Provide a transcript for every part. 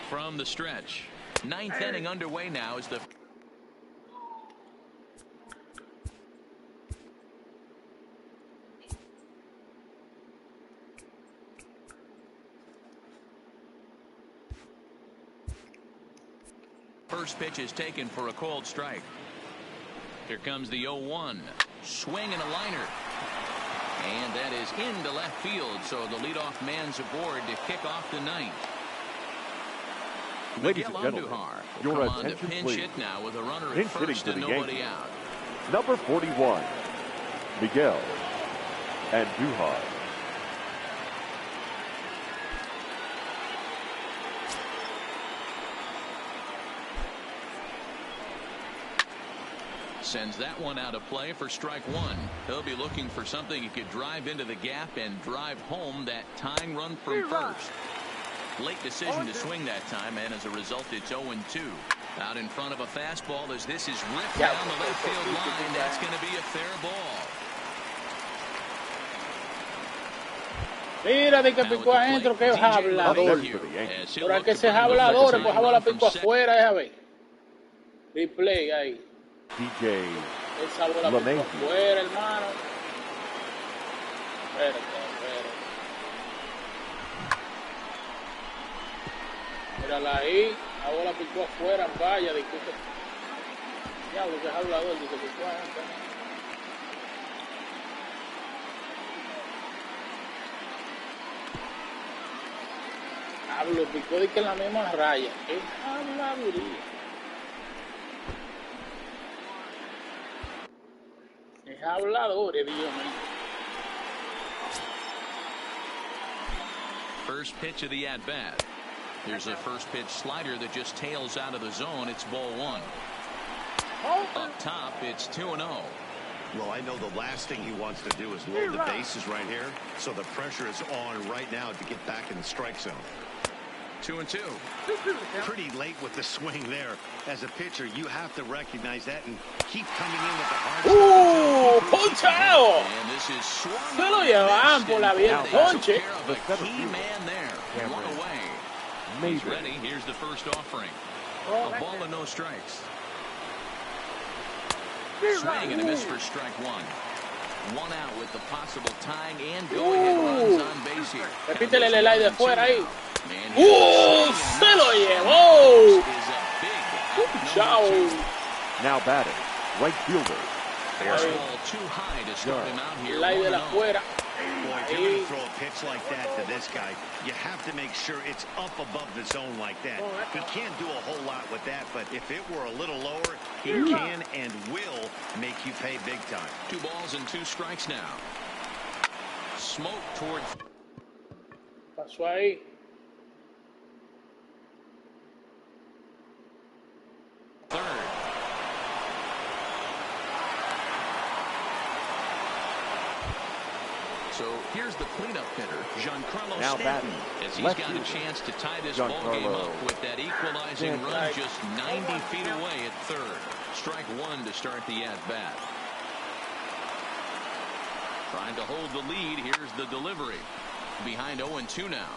from the stretch. Ninth inning underway now as the first pitch is taken for a cold strike. Here comes the 0-1. Swing and a liner. And that is into left field, so the leadoff man's aboard to kick off the ninth. Ladies and gentlemen, your attention please. Hit now with a runner Pinch at hitting first for and the nobody Yankees. out. Number 41, Miguel Andujar. Sends that one out of play for strike one. He'll be looking for something he could drive into the gap and drive home that tying run from first. Late decision to swing that time, and as a result, it's 0-2. Out in front of a fastball as this is ripped down the left field line. That's going to be a fair ball. Mira, de que picó adentro, que es hablador. Pero es que ese es hablador, pues habla la pico afuera, déjame ver. Replay ahí. DJ Él salvó la pico afuera, hermano. Espérate. Mírala ahí, la bola picó afuera, vaya, disculpe. Diablo, que es hablador, dice que picó adentro. Hablo, picó de que en la misma raya. Es habladuría. Es hablador, Dios mío. First pitch of the at-bat. Here's a first pitch slider that just tails out of the zone. It's ball one. Up top, it's 2-0. Well, I know the last thing he wants to do is load the bases right here, so the pressure is on right now to get back in the strike zone. 2-2. Pretty late with the swing there. As a pitcher, you have to recognize that and keep coming in with the hard stuff. ¡Ponchao! And this is swung. Se lo llevan por la vía el ponche. The key man there. One away. He's ready. Here's the first offering. A ball and no strikes. Swing and a miss for strike one. One out with the possible tying and go-ahead runs on base here. Repítele el slide de fuera ahí. Se lo llevó. Chao. Now batting, right fielder. Fastball too high to start him out here. Slide de la fuera. Boy, if you're going to throw a pitch like that to this guy, you have to make sure it's up above the zone like that. He can't do a whole lot with that, but if it were a little lower, he can and will make you pay big time. 2 balls and 2 strikes now. Smoke towards. Pasó ahí. Third. So here's the cleanup hitter, Giancarlo Stanton, as he's got a chance to tie this ball game up with that equalizing run just 90 feet away at third. Strike one to start the at-bat. Trying to hold the lead. Here's the delivery. Behind 0-2 now.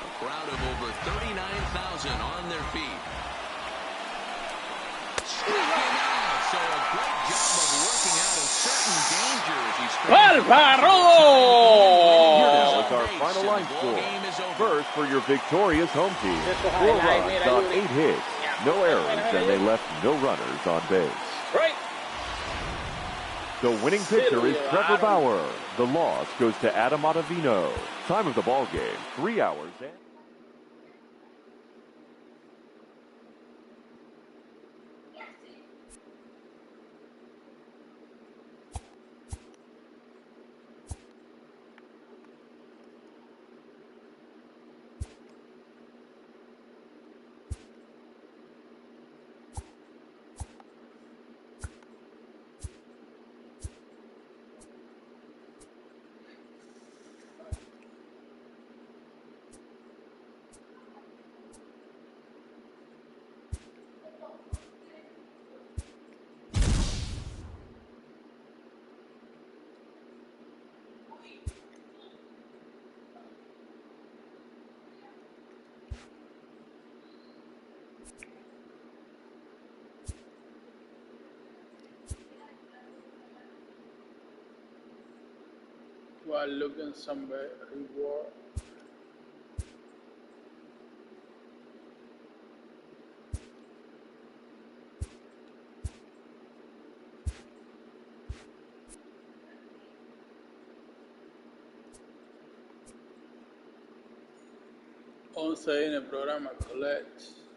A crowd of over 39,000 on their feet. Striking out. So a great job of working out a certain danger as he's ¡Alvaro! Here now is our final line score. First for your victorious home team. 4 runs on 8 hits, no errors, and they left no runners on base. The winning pitcher is Trevor Bauer. The loss goes to Adam Ottavino. Time of the ball game, 3 hours and... While looking somewhere reward. En el programa Collect.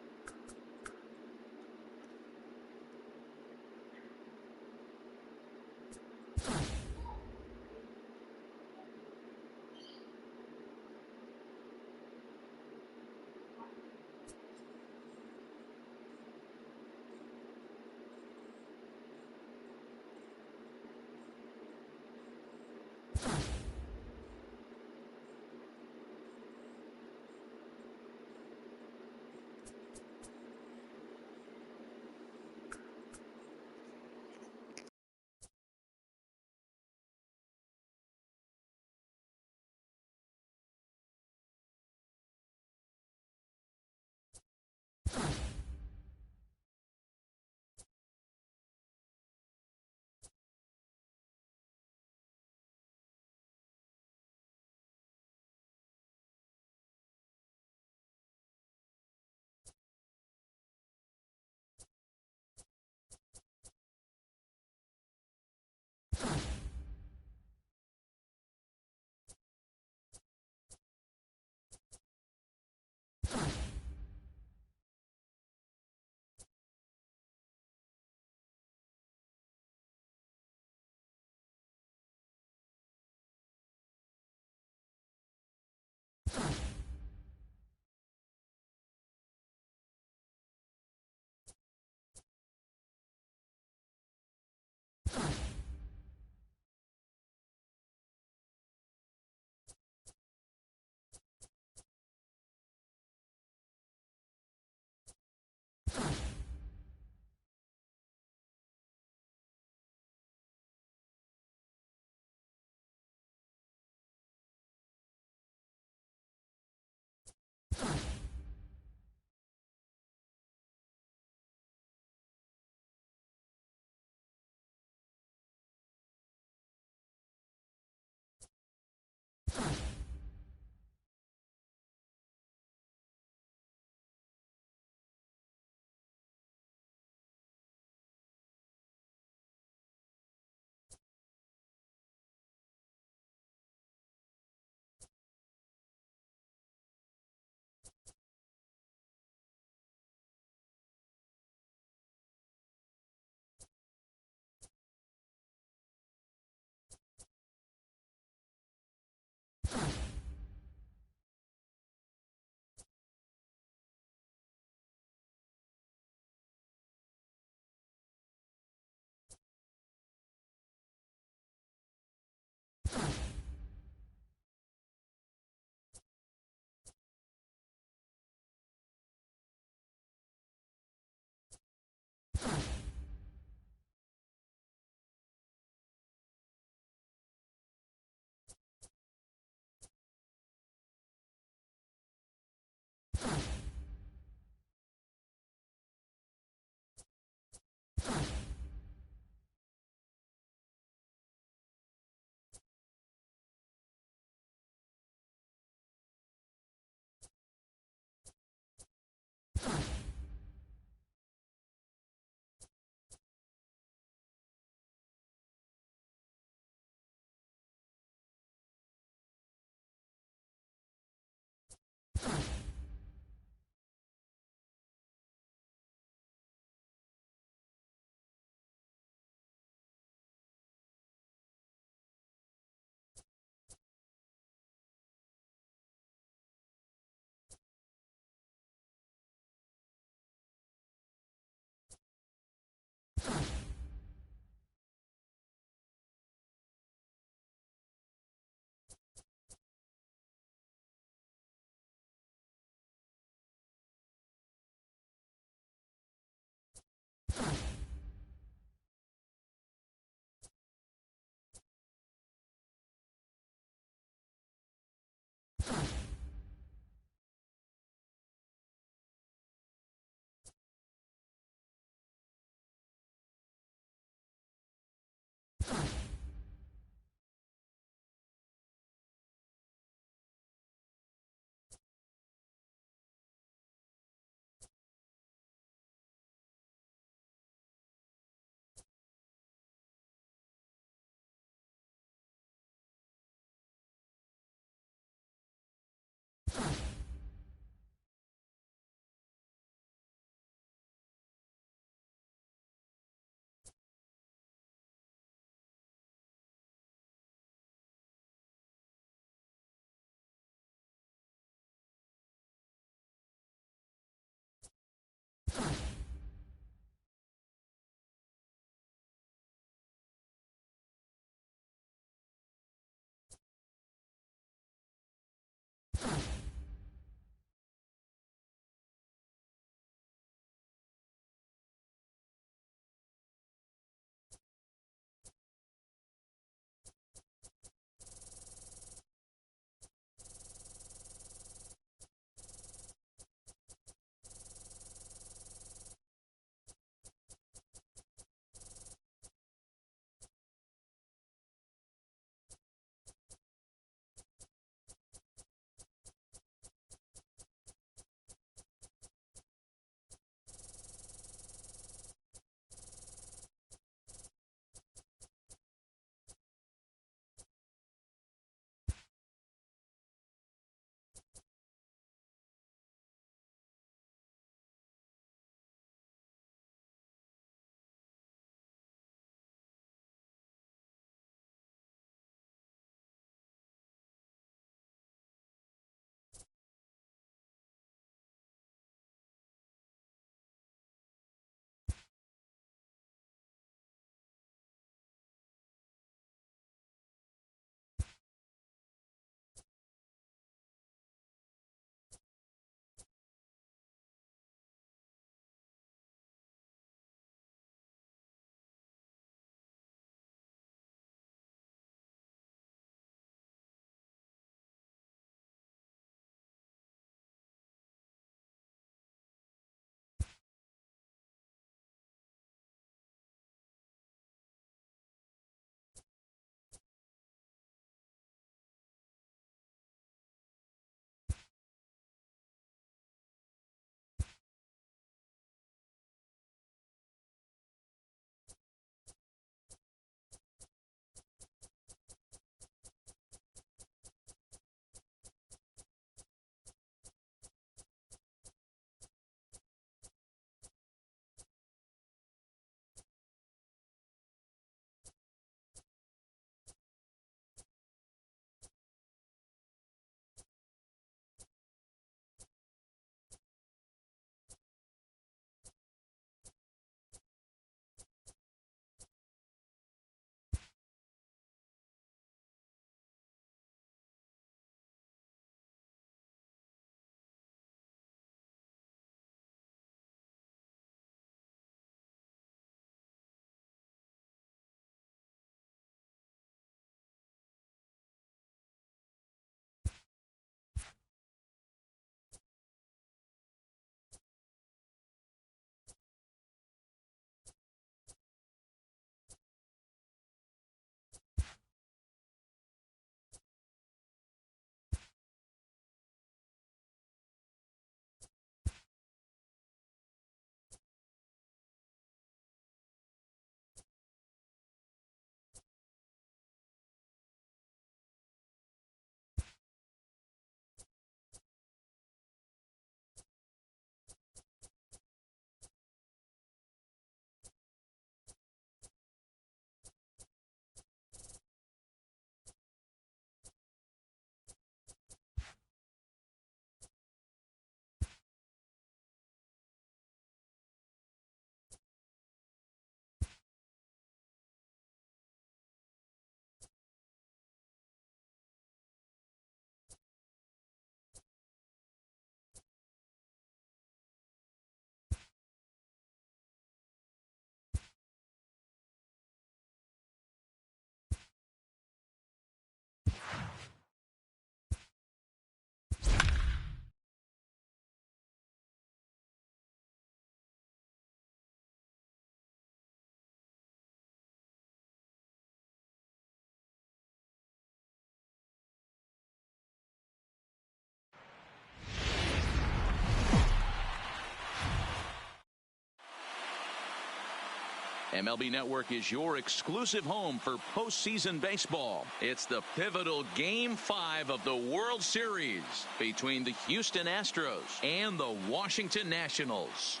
MLB Network is your exclusive home for postseason baseball. It's the pivotal Game 5 of the World Series between the Houston Astros and the Washington Nationals.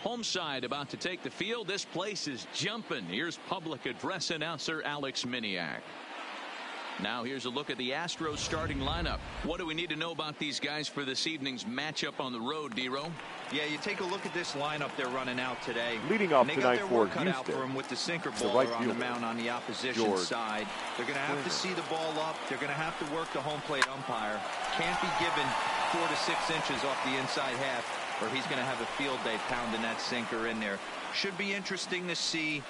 Home side about to take the field. This place is jumping. Here's public address announcer Alex Miniak. Now here's a look at the Astros starting lineup. What do we need to know about these guys for this evening's matchup on the road, D-Ro? Yeah, you take a look at this lineup they're running out today. Leading off tonight for Houston, they got their work cut out for them with the sinker baller on the mound on the opposition side. They're going to have to see the ball up. They're going to have to work the home plate umpire. Can't be given 4 to 6 inches off the inside half, or he's going to have a field day pounding that sinker in there. Should be interesting to see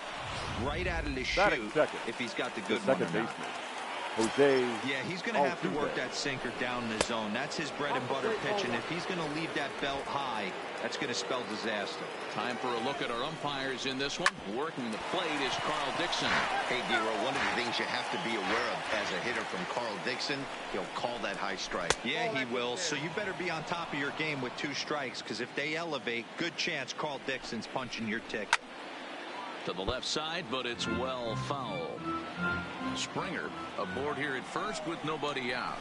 right out of the chute if he's got the good one or not. Jose. Yeah, he's going to have to work that sinker down in the zone. That's his bread and butter pitch, and if he's going to leave that belt high, that's going to spell disaster. Time for a look at our umpires in this one. Working the plate is Carl Dixon. Hey, D-Ro, one of the things you have to be aware of as a hitter from Carl Dixon, he'll call that high strike. Yeah, he will, so you better be on top of your game with 2 strikes, because if they elevate, good chance Carl Dixon's punching your ticket. To the left side, but it's well fouled. Springer aboard here at first with nobody out.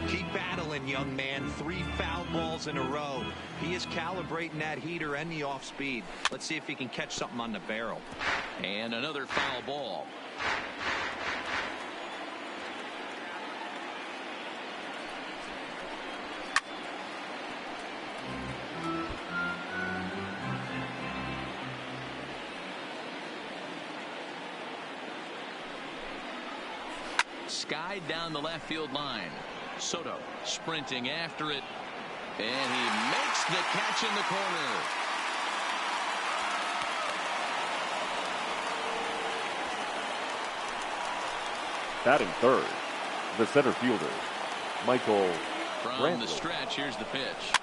Keep battling, young man. 3 foul balls in a row. He is calibrating that heater and the off speed. Let's see if he can catch something on the barrel. And another foul ball. Skied down the left field line. Soto sprinting after it, and he makes the catch in the corner. Batting third, the center fielder, Michael. From the stretch, here's the pitch.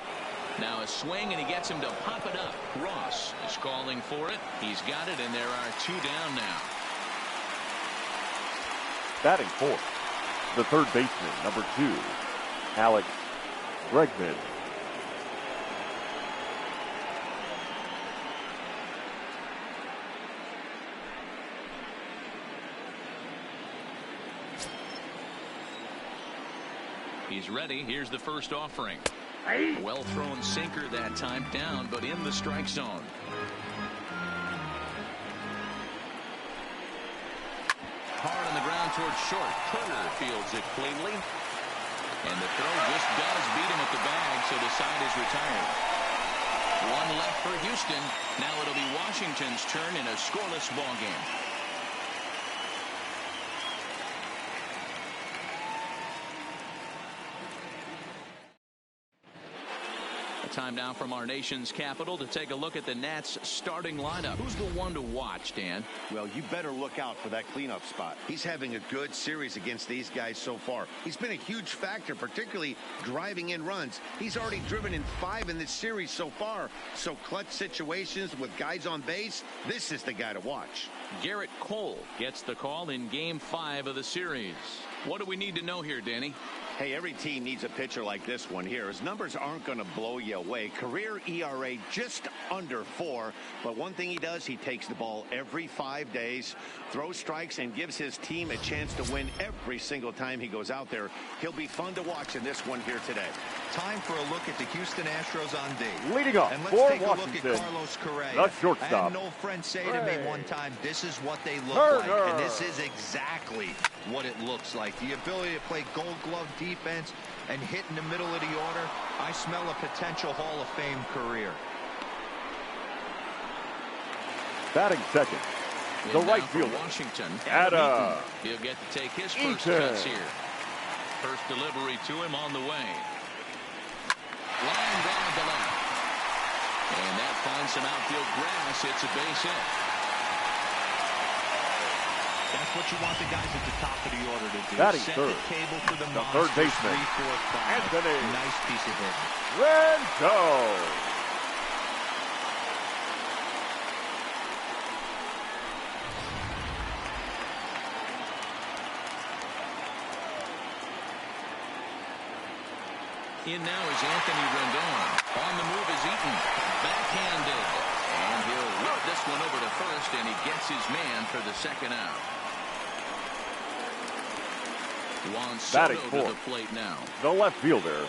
Now a swing, and he gets him to pop it up. Ross is calling for it. He's got it, and there are 2 down now. Batting fourth, the third baseman, number 2, Alex Bregman. He's ready. Here's the first offering. Well thrown sinker that time, down, but in the strike zone. Hard on the ground towards short. Turner fields it cleanly. And the throw just does beat him at the bag, so the side is retired. 1 left for Houston. Now it'll be Washington's turn in a scoreless ball game. Time now from our nation's capital to take a look at the Nats starting lineup. Who's the one to watch, Dan? Well, you better look out for that cleanup spot. He's having a good series against these guys so far. He's been a huge factor, particularly driving in runs. He's already driven in 5 in this series so far. So clutch situations with guys on base, this is the guy to watch. Garrett Cole gets the call in Game 5 of the series. What do we need to know here, Danny? Hey, every team needs a pitcher like this one here. His numbers aren't going to blow you away. Career ERA just under 4. But one thing he does, he takes the ball every 5 days, throws strikes, and gives his team a chance to win every single time he goes out there. He'll be fun to watch in this one here today. Time for a look at the Houston Astros on D. Leading off and for let's take Washington, a look at Carlos Correa. the shortstop. I had an old friend say to me one time, this is what they look like. And this is exactly what it looks like. The ability to play gold glove defense and hit in the middle of the order. I smell a potential Hall of Fame career. Batting second, the right fielder, Washington. Adam. He'll get to take his first cuts here. First delivery to him on the way. Line drive to left. And that finds some outfield grass. It's a base hit. That's what you want the guys at the top of the order to do. Batting Set third, the table for the third baseman, 3, 4, 5. Anthony Nice piece of hitting. Rendon. In now is Anthony Rendon. On the move is Eaton. Backhanded. And he'll whip this one over to first, and he gets his man for the second out. Juan Soto to the plate now. The left fielder,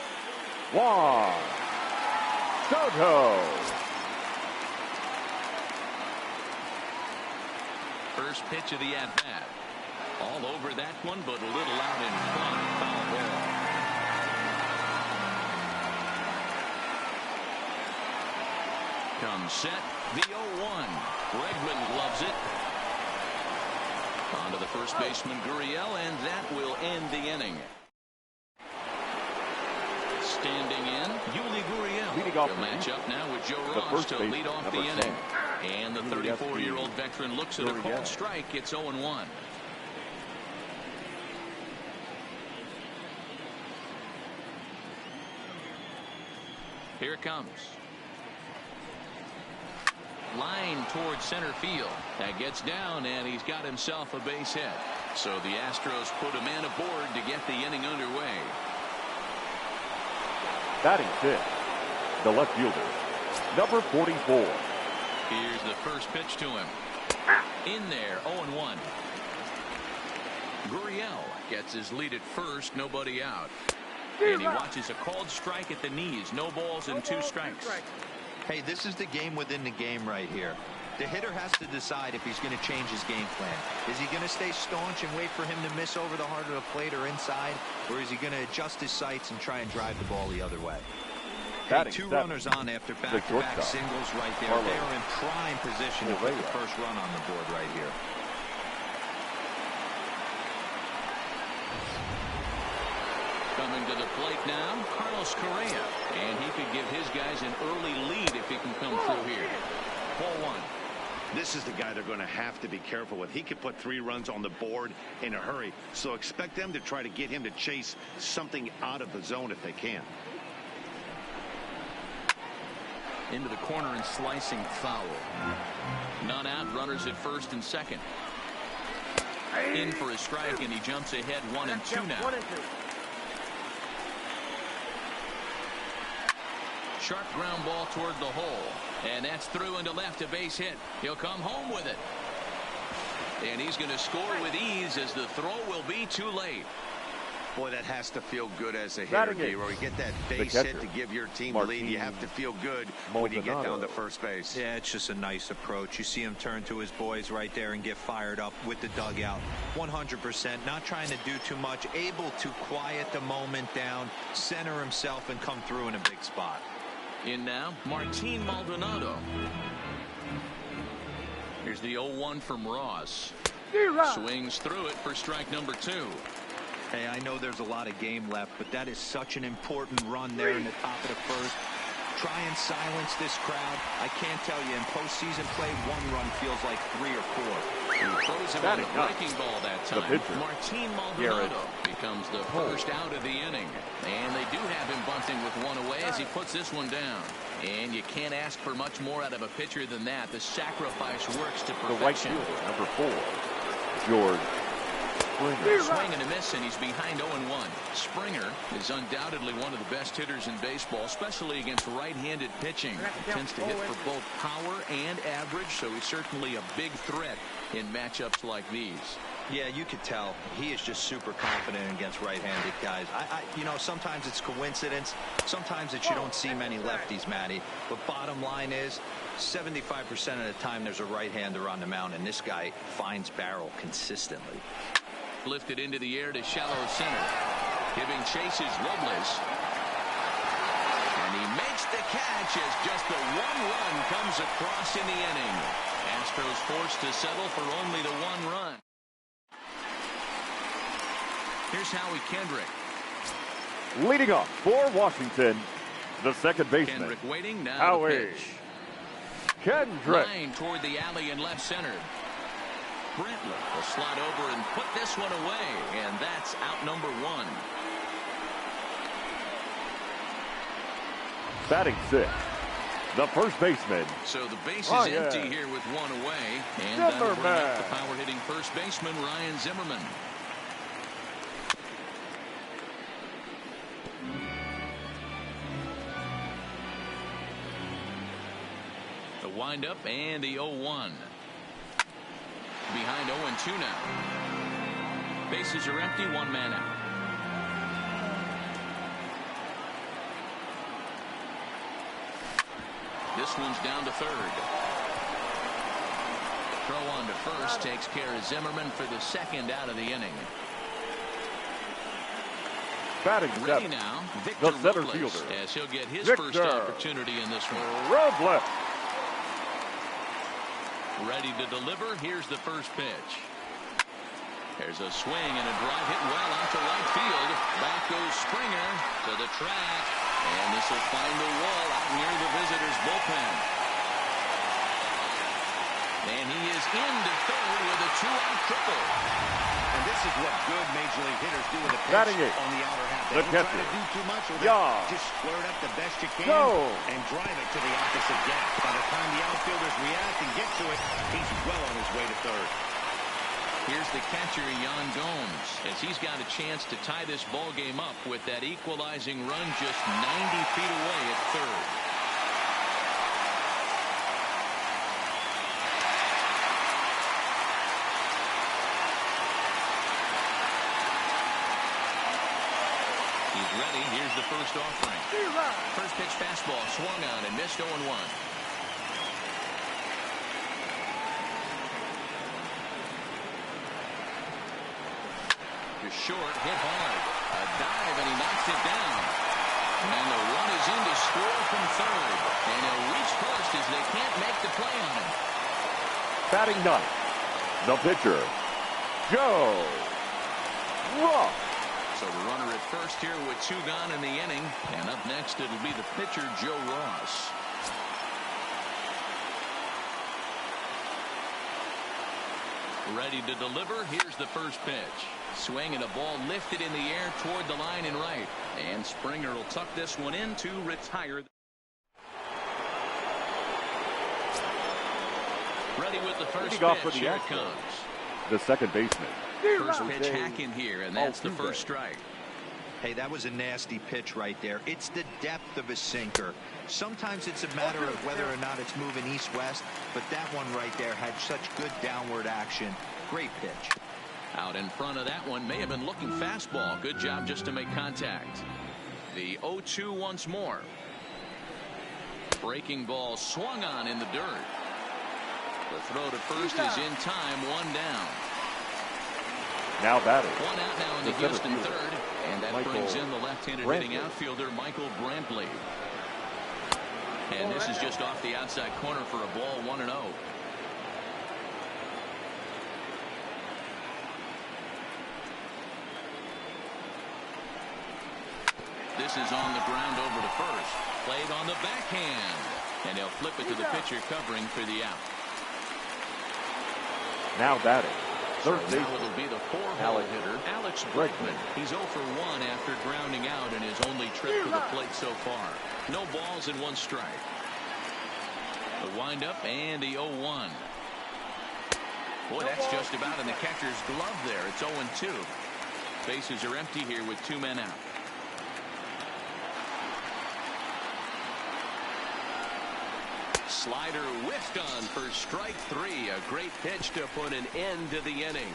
Juan Soto. First pitch of the at-bat. All over that one, but a little out in front. Foul ball. Comes set. The 0-1. Bregman gloves it. On to the first baseman, Gurriel, and that will end the inning. Standing in, Yuli Gurriel. He'll match up now with Joe Ross to lead off the inning. And the 34-year-old veteran looks at a called strike. It's 0-1. Here it comes. Line towards center field. That gets down, and he's got himself a base hit. So the Astros put a man aboard to get the inning underway. Batting fifth, the left fielder, number 44. Here's the first pitch to him. In there, 0-1. Gurriel gets his lead at first, nobody out. And he watches a called strike at the knees. No balls and 2 strikes. Hey, this is the game within the game right here. The hitter has to decide if he's going to change his game plan. Is he going to stay staunch and wait for him to miss over the heart of the plate or inside? Or is he going to adjust his sights and try and drive the ball the other way? Hey, 2 runners on after back-to-back singles right there. They are in prime position to put the first run on the board right here. Coming to the plate now, Carlos Correa. And he could give his guys an early lead if he can come through here. Ball 1. This is the guy they're going to have to be careful with. He could put 3 runs on the board in a hurry. So expect them to try to get him to chase something out of the zone if they can. Into the corner and slicing foul. None out, runners at first and second. In for a strike, and he jumps ahead 1-2 now. Sharp ground ball toward the hole. And that's through into left, a base hit. He'll come home with it. And he's going to score with ease as the throw will be too late. Boy, that has to feel good as a hitter, D-Roy. You get that base hit to give your team the lead. You have to feel good when you get down to first base. Yeah, it's just a nice approach. You see him turn to his boys right there and get fired up with the dugout. 100%, not trying to do too much, able to quiet the moment down, center himself, and come through in a big spot. In now, Martin Maldonado. Here's the 0-1 from Ross. Swings through it for strike number 2. Hey, I know there's a lot of game left, but that is such an important run there in the top of the first. Try and silence this crowd. I can't tell you, in postseason play, 1 run feels like 3 or 4. He throws him on a breaking ball that time. Martin Maldonado becomes the first out of the inning. And they do have him bunting with 1 away as he puts this one down. And you can't ask for much more out of a pitcher than that. The sacrifice works to perfection. The right fielder, number 4, George Springer. Swing and a miss, and he's behind 0-1. Springer is undoubtedly one of the best hitters in baseball, especially against right-handed pitching. He tends to hit for both power and average, so he's certainly a big threat in matchups like these. Yeah, you could tell he is just super confident against right-handed guys. You know, sometimes it's coincidence. Sometimes it's you don't see many lefties, Matty. But bottom line is, 75% of the time there's a right-hander on the mound, and this guy finds barrel consistently. Lifted into the air to shallow center. Giving chase is Robles. And he makes the catch as just the 1 run comes across in the inning. Astros forced to settle for only the 1 run. Here's Howie Kendrick. Leading off for Washington, the second baseman. Kendrick waiting now. Howie the pitch. Kendrick. Line toward the alley and left center. Brentler will slide over and put this one away, and that's out number 1. Batting 6, the first baseman. So the base is empty here with 1 away, and that'll bring up the power-hitting first baseman, Ryan Zimmerman. windup and the 0-1. Behind 0-2 now. Bases are empty, one man out. This one's down to third. Throw on to first takes care of Zimmerman for the second out of the inning. Batting ready now, Victor the center Robles, fielder, as he'll get his Victor first opportunity in this one. Robles. Ready to deliver. Here's the first pitch. There's a swing and a drive hit well out to right field. Back goes Springer to the track, and this will find the wall out near the visitors' bullpen. And he is into third with a 2-out triple. And this is what good major league hitters do with a pitch on the outer half. They don't try to do too much with it. Just square it up the best you can and drive it to the opposite gap. By the time the outfielders react and get to it, he's well on his way to third. Here's the catcher, Yan Gomes, as he's got a chance to tie this ball game up with that equalizing run just 90 feet away at third. He's ready. Here's the first offering. First pitch fastball swung on and missed 0-1. Short, hit hard. A dive, and he knocks it down. And the run is in to score from third. And he'll reach first as they can't make the play on him. Batting ninth, the pitcher, Joe Ross. So the runner at first here with 2 gone in the inning. And up next, it'll be the pitcher, Joe Ross. Ready to deliver. Here's the first pitch. Swing and a ball lifted in the air toward the line and right. And Springer will tuck this one in to retire. Ready with the first pitch. Here it comes. The second baseman. First pitch hack in here, and that's the first strike. Hey, that was a nasty pitch right there. It's the depth of a sinker. Sometimes it's a matter of whether or not it's moving east-west, but that one right there had such good downward action. Great pitch. Out in front of that one may have been looking fastball. Good job just to make contact. The 0-2 once more. Breaking ball swung on in the dirt. The throw to first is in time, 1 down. Now batting. 1 out now in the Houston third. And that brings in the left-handed hitting outfielder, Michael Brantley. And this is just off the outside corner for a ball, 1-0. This is on the ground over to first. Played on the backhand. And he'll flip it to the pitcher covering for the out. Now batting. So now it'll be the 4-hole hitter, Alex Bregman. He's 0 for 1 after grounding out in his only trip to the plate so far. No balls and 1 strike. The windup and the 0-1. Boy, that's just about in the catcher's glove there. It's 0-2. Bases are empty here with 2 men out. Slider whiffed on for strike 3. A great pitch to put an end to the inning.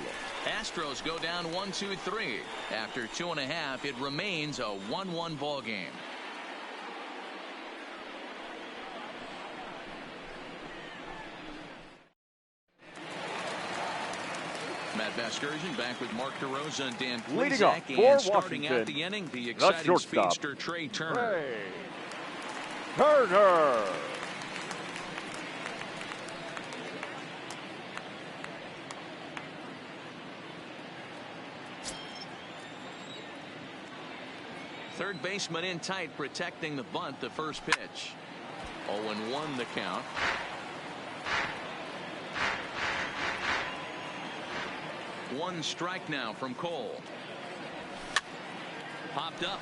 Astros go down 1-2-3. After 2.5, it remains a 1-1 ball game. Matt Vasgersian back with Mark DeRosa and Dan Plesac, and starting out the inning, the exciting speedster Trey Turner. Turner. Third baseman in tight, protecting the bunt. The first pitch. 0-1 the count. One strike now from Cole. Popped up.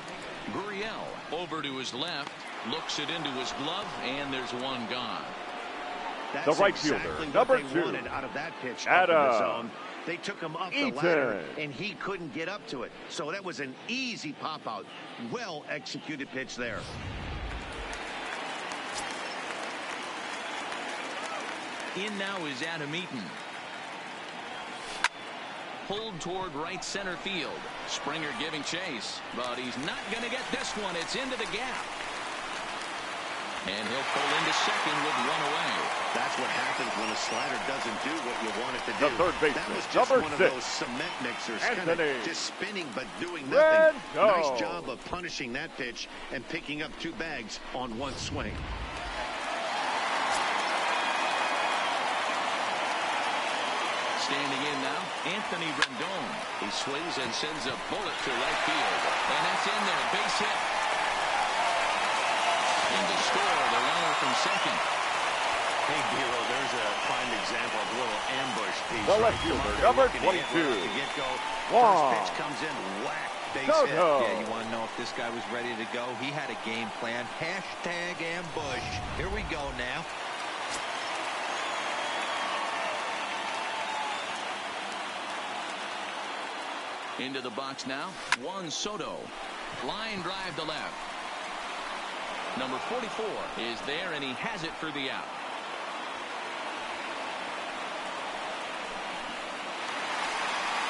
Gurriel over to his left. Looks it into his glove, and there's 1 gone. That's the right exactly fielder, what number they 2. wanted out of that pitch up in the zone. They took him up the ladder, and he couldn't get up to it. So that was an easy pop-out. Well-executed pitch there. In now is Adam Eaton. Pulled toward right center field. Springer giving chase, but he's not going to get this one. It's into the gap. And he'll pull into second with one away. That's what happens when a slider doesn't do what you want it to do. The third baseman, that was just one of those cement mixers, kind of just spinning but doing nothing. Nice job of punishing that pitch and picking up 2 bags on 1 swing. Standing in now, Anthony Rendon. He swings and sends a bullet to right field. And that's in there, base hit. In to score, the runner from second. Hey, Bureau, there's a prime example of a little ambush piece. The left fielder, number 22. First pitch comes in, whack, base hit. Yeah, you want to know if this guy was ready to go? He had a game plan. Hashtag ambush. Here we go now. Into the box now, Juan Soto. Line drive to left. Number 44 is there, and he has it for the out.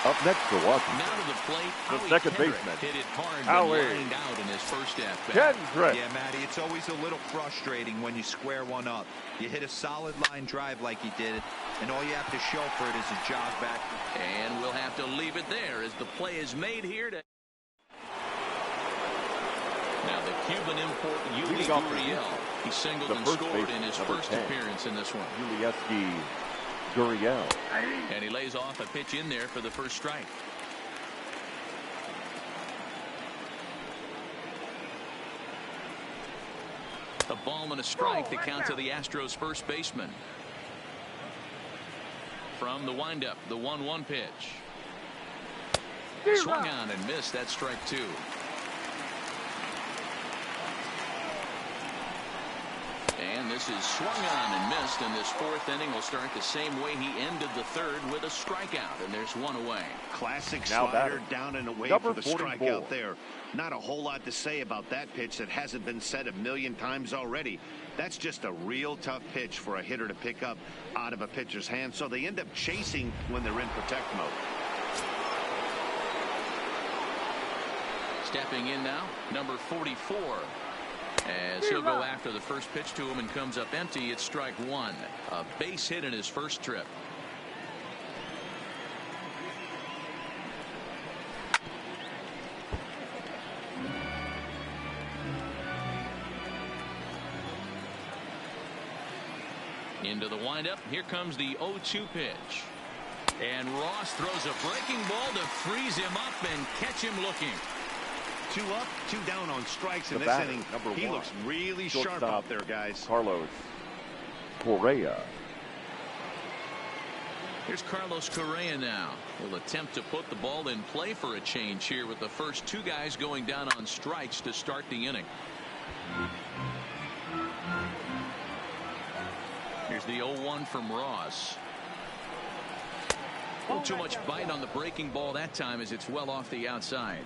Up next for Washington, Now to the plate, the Howie second Kendrick baseman, hit it hard Howie when lined out in his first at-bat. Kendrick. Yeah, Matty, it's always a little frustrating when you square one up. You hit a solid line drive like he did, and all you have to show for it is a jog back. And we'll have to leave it there as the play is made here. Now the Cuban import, Yuli Gurriel. He singled and scored in his first appearance in this one. Yuli Gurriel. And he lays off a pitch in there for the first strike. A ball and a strike to count to the Astros first baseman. From the windup, the 1-1 pitch. Swung on and missed. That strike 2. And this is swung on and missed, and this 4th inning will start the same way he ended the 3rd with a strikeout, and there's 1 away. Classic slider down and away for the strikeout there. Not a whole lot to say about that pitch that hasn't been said a million times already. That's just a real tough pitch for a hitter to pick up out of a pitcher's hand, so they end up chasing when they're in protect mode. Stepping in now, number 44. As he'll go after the first pitch to him and comes up empty, it's strike 1. A base hit in his first trip. Into the windup. Here comes the 0-2 pitch. And Ross throws a breaking ball to freeze him up and catch him looking. 2 up, 2 down on strikes in this inning. He looks really sharp out there, guys. Carlos Correa. Here's Carlos Correa now. He'll attempt to put the ball in play for a change here with the first 2 guys going down on strikes to start the inning. Here's the 0-1 from Ross. A little too much bite on the breaking ball that time as it's well off the outside.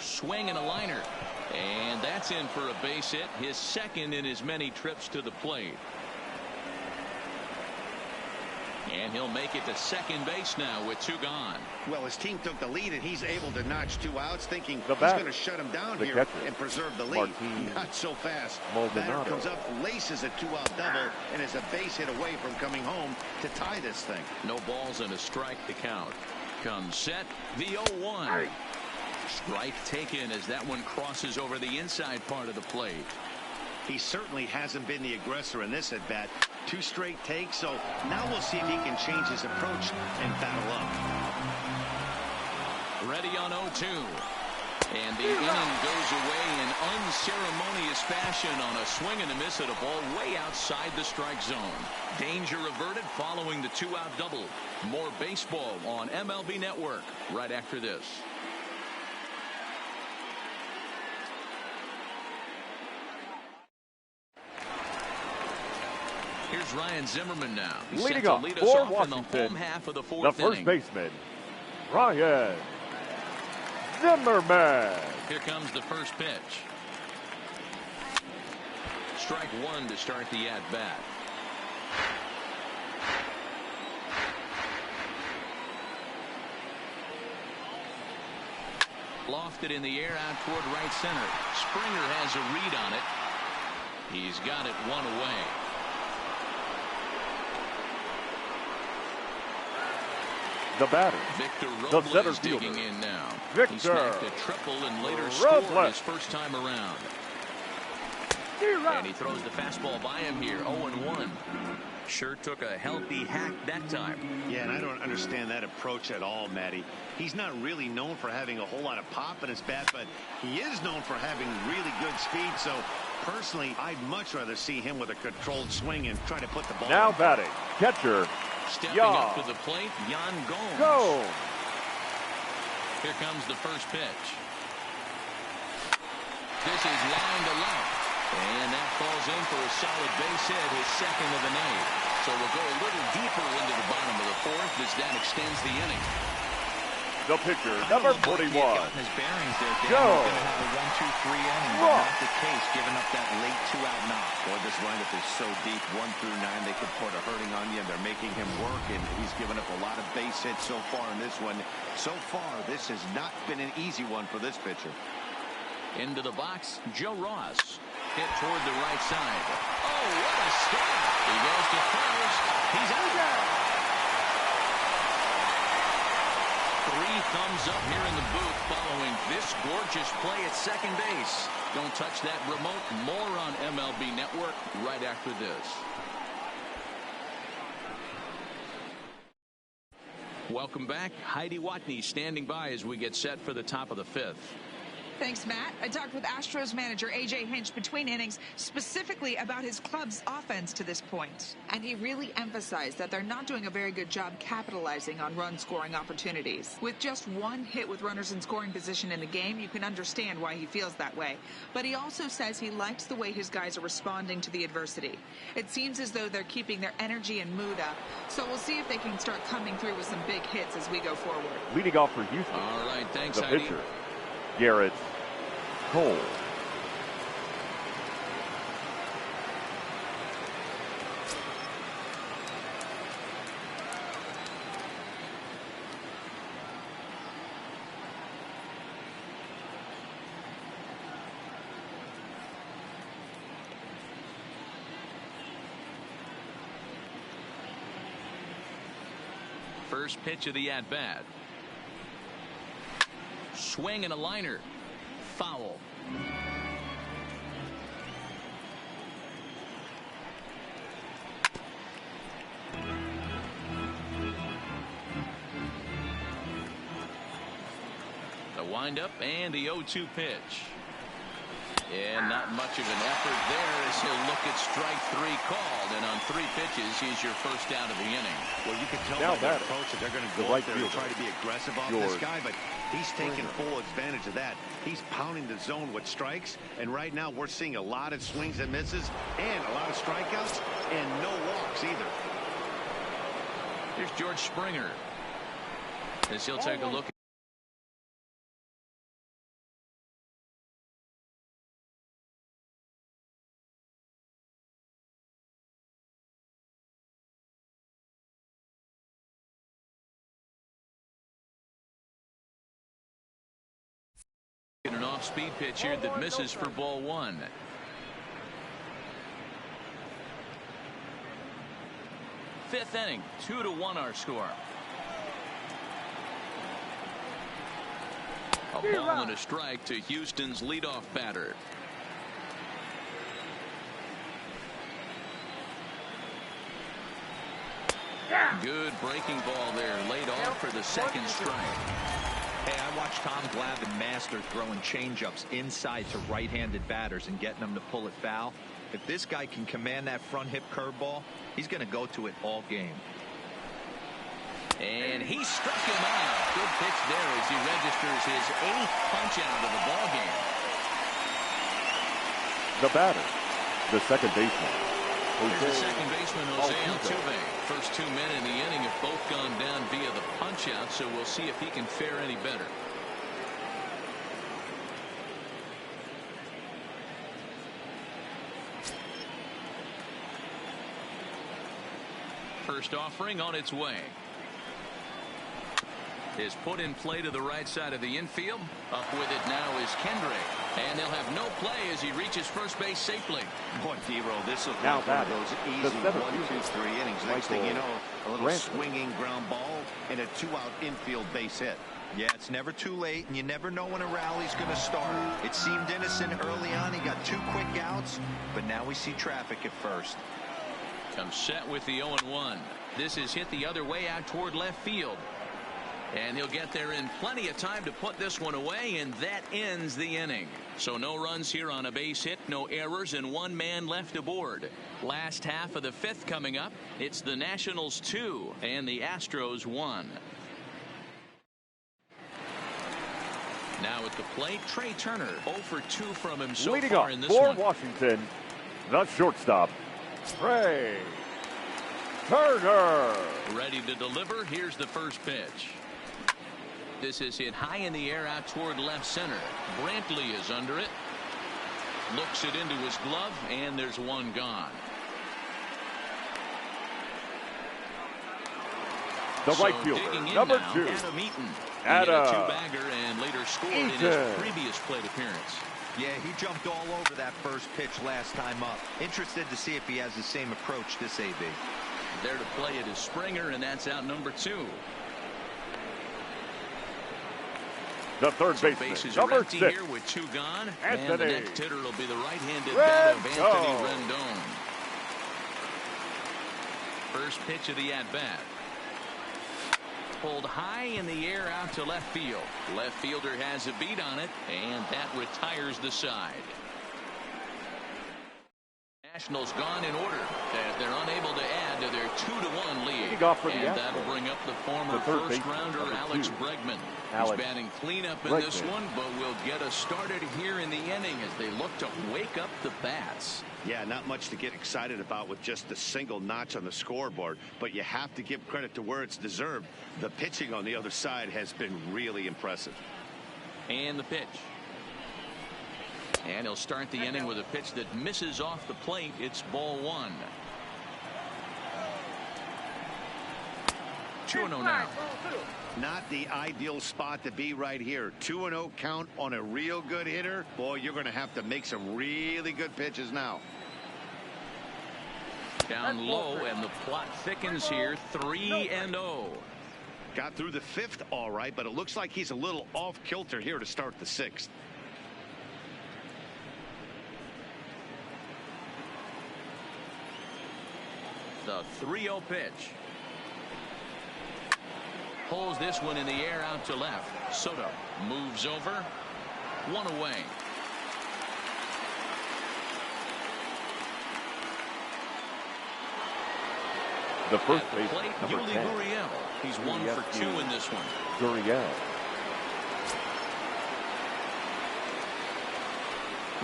Swing and a liner, and that's in for a base hit, his second in as many trips to the plate. And he'll make it to second base now with 2 gone. Well, his team took the lead, and he's able to notch 2 outs, thinking he's going to shut him down here and preserve the lead. Not so fast. Batter comes up, laces a 2-out double, and is a base hit away from coming home to tie this thing. No balls and a strike to count. Comes set, the 0-1. Strike taken as that one crosses over the inside part of the plate. He certainly hasn't been the aggressor in this at bat. 2 straight takes, so now we'll see if he can change his approach and battle up. Ready on 0-2. And the inning goes away in unceremonious fashion on a swing and a miss at a ball way outside the strike zone. Danger averted following the 2-out double. More baseball on MLB Network right after this. Here's Ryan Zimmerman now. He's leading up for Washington, in the home half of the 4th the first inning. baseman, Ryan Zimmerman. Here comes the first pitch. Strike one to start the at-bat. Lofted in the air out toward right center. Springer has a read on it. He's got it one away. The batter, Victor the Robles center digging fielder, in now. Victor He smacked a triple and later Robles. scored his first time around. And he throws the fastball by him here. 0-1. Sure took a healthy hack that time. Yeah, and I don't understand that approach at all, Matty. He's not really known for having a whole lot of pop in his bat, but he is known for having really good speed. So personally, I'd much rather see him with a controlled swing and try to put the ball. Now batting, catcher, Stepping up to the plate, Yan Gomes. Here comes the first pitch. This is line to left. And that falls in for a solid base hit, his second of the night. So we'll go a little deeper into the bottom of the fourth as that extends the inning. The pitcher, number 41. His bearings there, Dan. He's going to have a 1-2-3 inning, but not the case, giving up that late 2-out knock. Boy, this lineup is so deep, 1 through 9, they could put a hurting on you, and they're making him work, and he's given up a lot of base hits so far in this one. So far, this has not been an easy one for this pitcher. Into the box, Joe Ross. Hit toward the right side. Oh, what a stop. He goes to first. He's out there. 3 thumbs up here in the booth following this gorgeous play at second base. Don't touch that remote. More on MLB Network right after this. Welcome back. Heidi Watney standing by as we get set for the top of the 5th. Thanks, Matt. I talked with Astros manager A.J. Hinch between innings specifically about his club's offense to this point. And he really emphasized that they're not doing a very good job capitalizing on run-scoring opportunities. With just 1 hit with runners in scoring position in the game, you can understand why he feels that way. But he also says he likes the way his guys are responding to the adversity. It seems as though they're keeping their energy and mood up. So we'll see if they can start coming through with some big hits as we go forward. Leading off for Houston. All right, thanks, the Heidi. pitcher, Garrett Cole. First pitch of the at-bat. Swing and a liner. Foul. The windup and the 0-2 pitch. And not much of an effort there as he'll look at strike 3 called. And on 3 pitches, he's your first out of the inning. Well, you can tell now by their approach that they're going to go right there and try to be aggressive off this guy, but he's taking full advantage of that. He's pounding the zone with strikes, and right now we're seeing a lot of swings and misses and a lot of strikeouts and no walks either. Here's George Springer as he'll take a look. An off-speed pitch here that misses for ball 1. Fifth inning, 2-1 our score. A ball and a strike to Houston's leadoff batter. Good breaking ball there, laid off for the second strike. Hey, I watched Tom Glavine master throwing changeups inside to right-handed batters and getting them to pull it foul. If this guy can command that front hip curveball, he's going to go to it all game. And he struck him out. Good pitch there as he registers his 8th punch out of the ball game. The batter, the second baseman, The second baseman, Jose Altuve. First 2 men in the inning have both gone down via the punch out, so we'll see if he can fare any better. first offering on its way. Is put in play to the right side of the infield. Up with it now is Kendrick. And they'll have no play as he reaches first base safely. Boy, D-Roll, this will be one of those easy 1, 2, 3 innings. Next thing you know, a little swinging ground ball and a 2-out infield base hit. Yeah, it's never too late, and you never know when a rally's going to start. It seemed innocent early on. He got 2 quick outs, but now we see traffic at first. Comes set with the 0-1. This is hit the other way out toward left field. And he'll get there in plenty of time to put this one away, and that ends the inning. So no runs here on a base hit, no errors, and 1 man left aboard. Last half of the 5th coming up. It's the Nationals 2 and the Astros 1. Now at the plate, Trey Turner 0 for 2 from him so far in this one. Leading off for Washington, the shortstop, Trey Turner. Ready to deliver. Here's the first pitch. This is hit high in the air out toward left center. Brantley is under it. Looks it into his glove, and there's 1 gone. The right fielder, number 2. Adam Eaton. He had a 2-bagger and later scored in his previous plate appearance. Yeah, he jumped all over that first pitch last time up. Interested to see if he has the same approach this AB. There to play it is Springer, and that's out number 2. The third baseman, bases number empty 6. here with 2 gone. Anthony. And the next hitter will be the right-handed bat of Anthony Rendon. First pitch of the at-bat. Pulled high in the air out to left field. Left fielder has a beat on it, and that retires the side. Nationals gone in order as they're unable to add to their 2-1 lead. And that'll bring up the former first-rounder Alex Bregman. He's batting cleanup in this one, but will get us started here in the inning as they look to wake up the bats. Yeah, not much to get excited about with just a single notch on the scoreboard, but you have to give credit to where it's deserved. The pitching on the other side has been really impressive. And the pitch. And he'll start the inning with a pitch that misses off the plate. It's ball 1. 2-0 now. Not the ideal spot to be right here. 2-0 count on a real good hitter. Boy, you're going to have to make some really good pitches now. Down low, and the plot thickens here. 3-0. Got through the 5th all right, but it looks like he's a little off kilter here to start the 6th. The 3-0 pitch. Pulls this one in the air out to left. Soto moves over. 1 away. The first baseman, Yuli Gurriel. He's 1 for 2 in this one. Gurriel.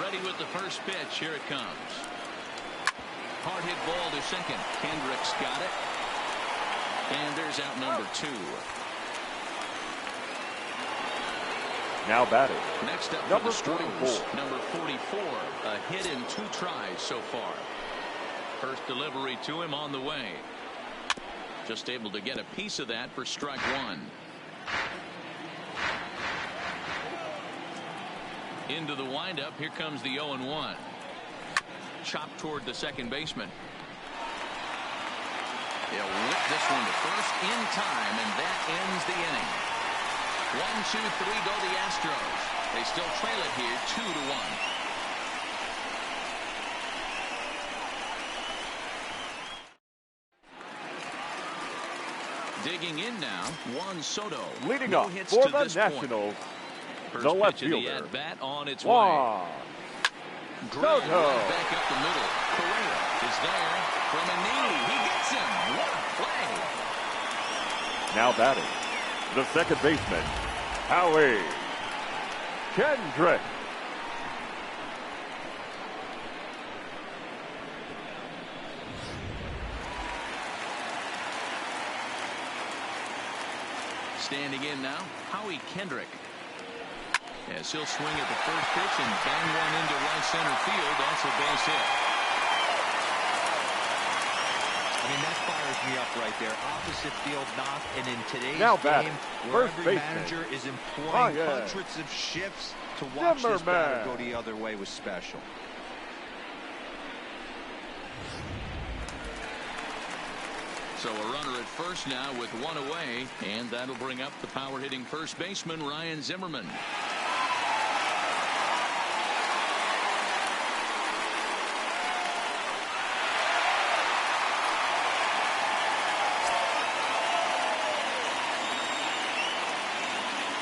Ready with the first pitch. Here it comes. Hard hit ball to second. Kendrick's got it. And there's out number 2. Now batting. Next up number for the 44. Stros, number 44. A hit in 2 tries so far. First delivery to him on the way. Just able to get a piece of that for strike 1. Into the windup. Here comes the 0-1. Chopped toward the second baseman. They'll whip this one to first in time, and that ends the inning. 1, 2, 3 go the Astros. They still trail it here 2-1. Digging in now, Juan Soto. Leading up for the Nationals, the left fielder. At bat on its way. Soto. Back up the middle. Correa is there from a knee. He gets him. What a play. Now batting, the second baseman, Howie Kendrick. Standing in now, Howie Kendrick. As he'll swing at the first pitch and bang one into right center field. That's a base hit. I mean, that's fires me up right there. Opposite field knock, and in today's game, where first every baseman. manager is employing hundreds of shifts, to watch this batter go the other way was special. So a runner at first now with one away, and that'll bring up the power hitting first baseman Ryan Zimmerman.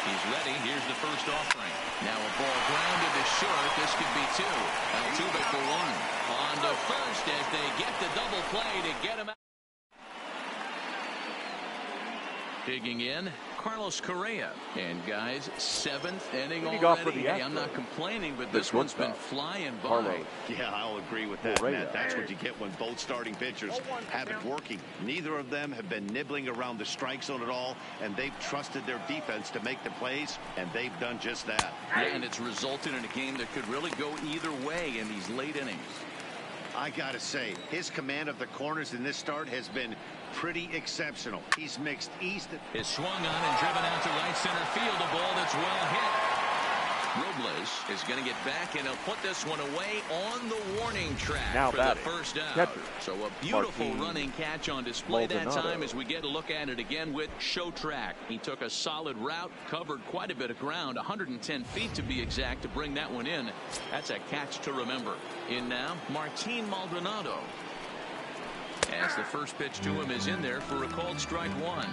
He's ready. Here's the first offering. Now a ball grounded to short. This could be two. Altuve for one. On to first as they get the double play to get him out. Digging in, Carlos Correa. And guys, 7th inning already. Hey, I'm not complaining, but this one's been flying by. Yeah, I'll agree with that, Matt. That's what you get when both starting pitchers have it working. Neither of them have been nibbling around the strike zone at all, and they've trusted their defense to make the plays, and they've done just that. Yeah, and it's resulted in a game that could really go either way in these late innings. I gotta say, his command of the corners in this start has been pretty exceptional. He's mixed east. Is swung on and driven out to right center field. A ball that's well hit. Robles is going to get back, and he'll put this one away on the warning track for the first out. So a beautiful running catch on display that time as we get a look at it again with Show Track. He took a solid route, covered quite a bit of ground, 110 feet to be exact, to bring that one in. That's a catch to remember. In now, Martin Maldonado. As the first pitch to him is in there for a called strike one.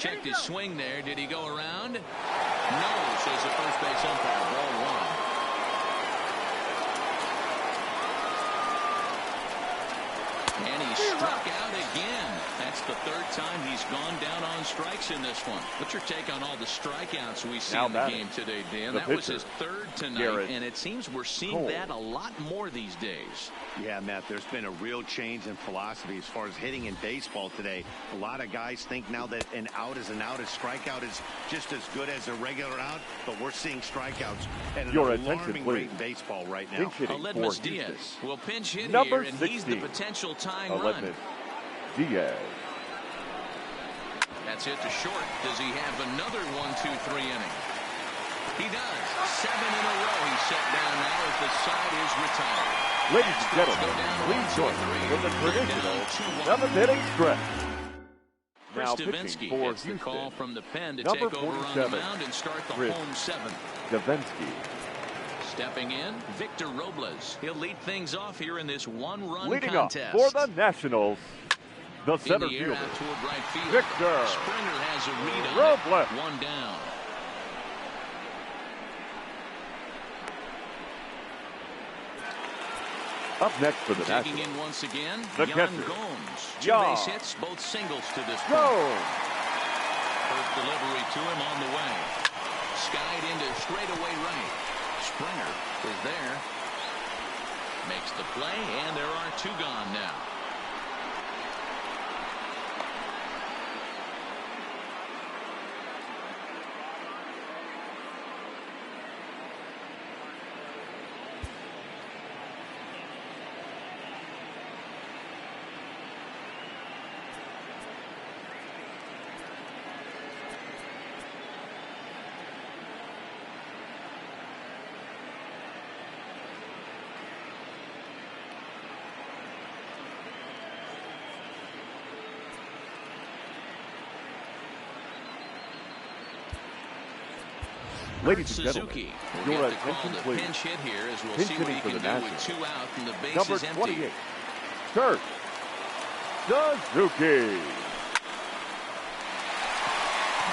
Checked his swing there. Did he go around? No, says the first base umpire. Ball one. And he struck out again. That's the third time he's gone down on strikes in this one. What's your take on all the strikeouts we see in the game today, Dan? That was his third tonight, and it seems we're seeing that a lot more these days. Yeah, Matt, there's been a real change in philosophy as far as hitting in baseball today. A lot of guys think now that an out is an out. A strikeout is just as good as a regular out, but we're seeing strikeouts at an alarming rate in baseball right now. Aledmus Diaz will pinch hit here, and he's the potential tying run. Diaz. That's it to short. Does he have another 1-2-3 inning? He does. 7 in a row. He's set down now as the side is retired. Ladies and gentlemen, please join me in the traditional 7th inning stretch. Chris Davinsky gets the call from the pen to take over on the mound and start the home 7th. Davinsky. Stepping in, Victor Robles. He'll lead things off here in this one-run leading contest. Up for the Nationals, the center fielder, right field. Victor Springer has a read on Robles. It. One down. Up next for the Taking Nationals, in once again, the Yan catcher, Gomes. 2 Yan. base hits, both singles to this point. Gomes. First delivery to him on the way. Skied into straightaway right. Springer is there. Makes the play, and there are 2 gone now. Ladies and gentlemen, Suzuki your will get the call attention to please. pinch hit here as we'll Pinch see what he hitting for can the do with 2 out and the base Number is empty. 28, Kurt Suzuki.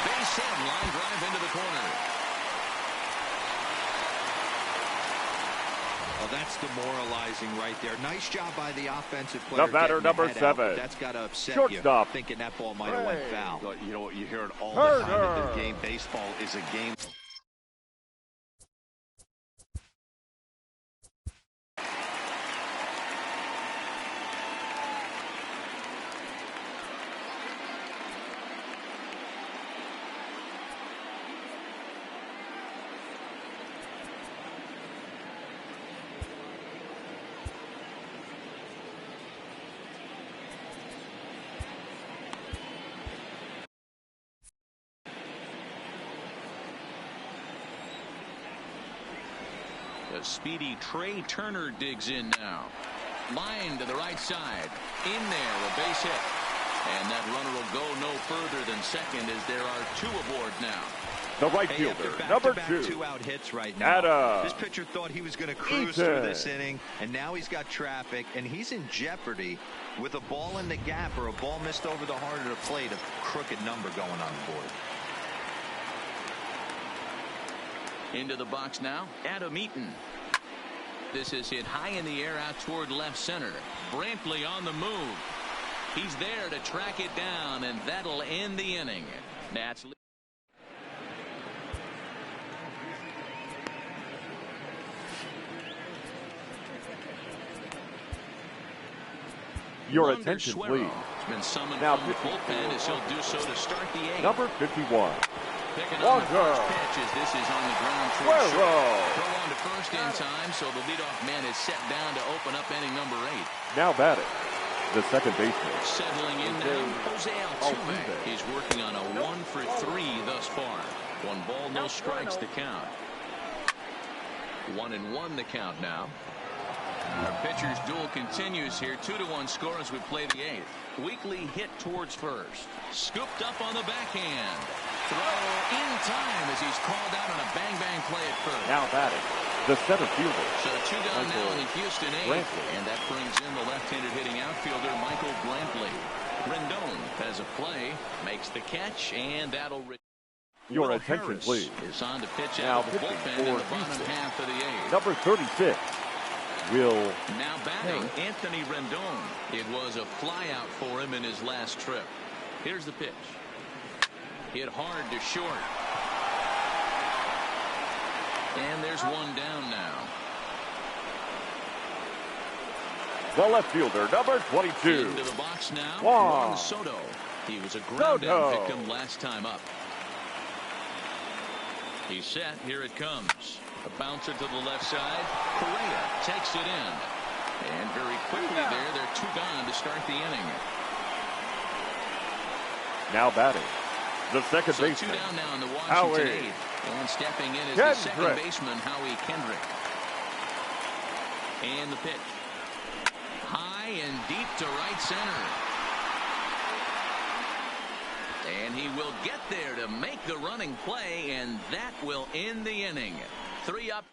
Base hit, line drive into the corner. Well, that's demoralizing right there. Nice job by the offensive player. The batter, number 7. That's got to upset Shortstop. you, thinking that ball might have went foul. You know what, you hear it all the time in the game. Baseball is a game. A speedy Trey Turner digs in now. Line to the right side. In there, a base hit. And that runner will go no further than second as there are 2 aboard now. The right fielder, number 2. 2-out hits right now. This pitcher thought he was going to cruise through this inning, and now he's got traffic, and he's in jeopardy with a ball in the gap or a ball missed over the heart of the plate. A crooked number going on the board. Into the box now, Adam Eaton. This is hit high in the air out toward left center. Brantley on the move. He's there to track it down, and that'll end the inning. Nats. Your attention, please. Been summoned Now from the bullpen as he'll do so to start the 8th. Number 51. Picking on the first pitch as this is on the ground towards short. Throw on to first in time, so the leadoff man is set down to open up inning number 8. Now batting, the second baseman. Settling in now, Jose Altuve. He's working on a 1-for-3 thus far. 1 ball, no strikes the count. 1-1 the count now. Our pitcher's duel continues here. 2-1 score as we play the 8th. Weekly hit towards first. Scooped up on the backhand. Throw in time as he's called out on a bang-bang play at first. Now batting, the center fielder. So 2 down now in the Houston 8th. And that brings in the left-handed hitting outfielder Michael Brantley. Rendon has a play, makes the catch, and that'll... Your attention, please. Is on to pitch out of the bullpen in the bottom half of the 8th. Number 36. Will now batting Anthony Rendon. It was a flyout for him in his last trip. Here's the pitch. Hit hard to short. And there's 1 down now. The left fielder, number 22. Into the box now, Juan Soto. He was a ground-out victim last time up. He's set. Here it comes. A bouncer to the left side. Correa takes it in. And very quickly there, they're 2 gone to start the inning. Now batting, the second baseman. 2 down now in the Washington 8th. And stepping in is the second baseman, Howie Kendrick. And the pitch. High and deep to right center. And he will get there to make the running play, and that will end the inning. 3 up.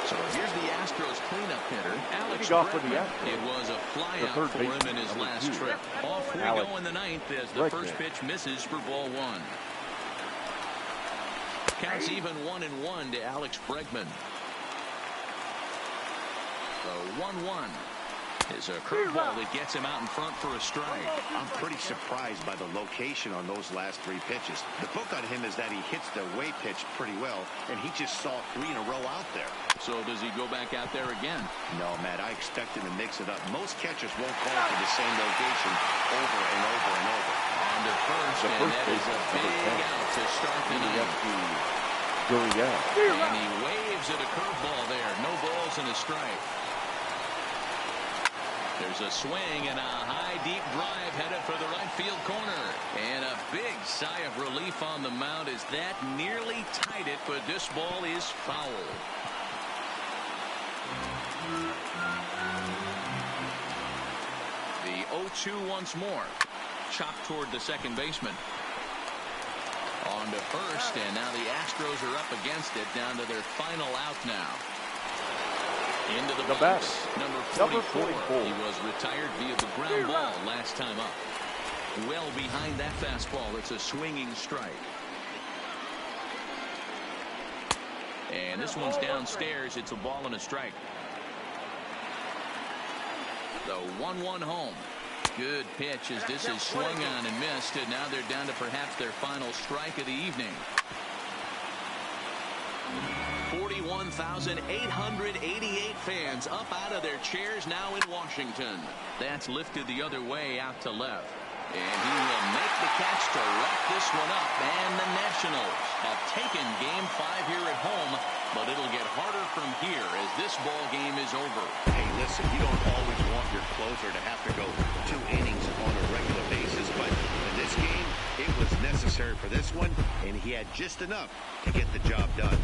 So here's the Astros cleanup hitter, Alex Bregman. It was a flyout for him in his last trip. Off we go in the 9th as the first pitch misses for ball 1. Counts even 1-1 to Alex Bregman. So 1-1. Is a curveball that gets him out in front for a strike. I'm pretty surprised by the location on those last 3 pitches. The book on him is that he hits the way pitch pretty well, and he just saw 3 in a row out there. So does he go back out there again? No, Matt, I expect him to mix it up. Most catchers won't call for the same location over and over and over. On to first, and that is a big out to start the 9th. And he waves at a curveball there. No balls and a strike. There's a swing and a high deep drive headed for the right field corner. And a big sigh of relief on the mound as that nearly tied it, but this ball is foul. The 0-2 once more. Chopped toward the second baseman. On to first, and now the Astros are up against it, down to their final out now. Into the box, number 44. He was retired via the ground ball last time up. Well behind that fastball. It's a swinging strike. And this one's downstairs. It's a ball and a strike. The 1-1 home. Good pitch as this is swung on and missed. And now they're down to perhaps their final strike of the evening. 41,888 fans up out of their chairs now in Washington. That's lifted the other way out to left. And he will make the catch to wrap this one up. And the Nationals have taken Game 5 here at home, but it'll get harder from here as this ball game is over. Hey, listen, you don't always want your closer to have to go 2 innings on a regular basis, but in this game, it was necessary for this one, and he had just enough to get the job done.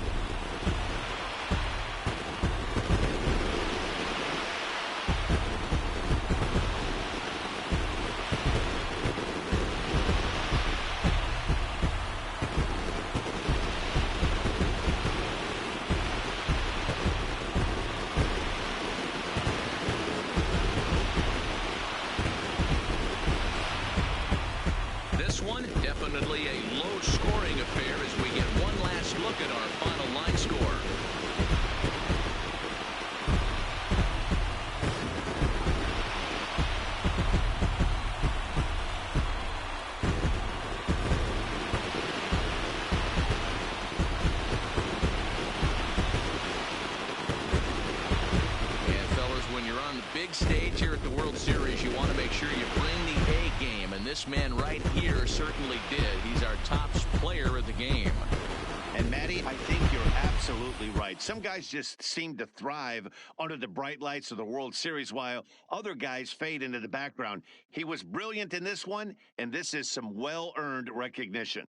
one, definitely a low-scoring affair as we get one last look at our final line score. Stage here at the World Series, you want to make sure you bring the A game, and this man right here certainly did. He's our top player of the game. And Matty, I think you're absolutely right. Some guys just seem to thrive under the bright lights of the World Series, while other guys fade into the background. He was brilliant in this one, and this is some well-earned recognition.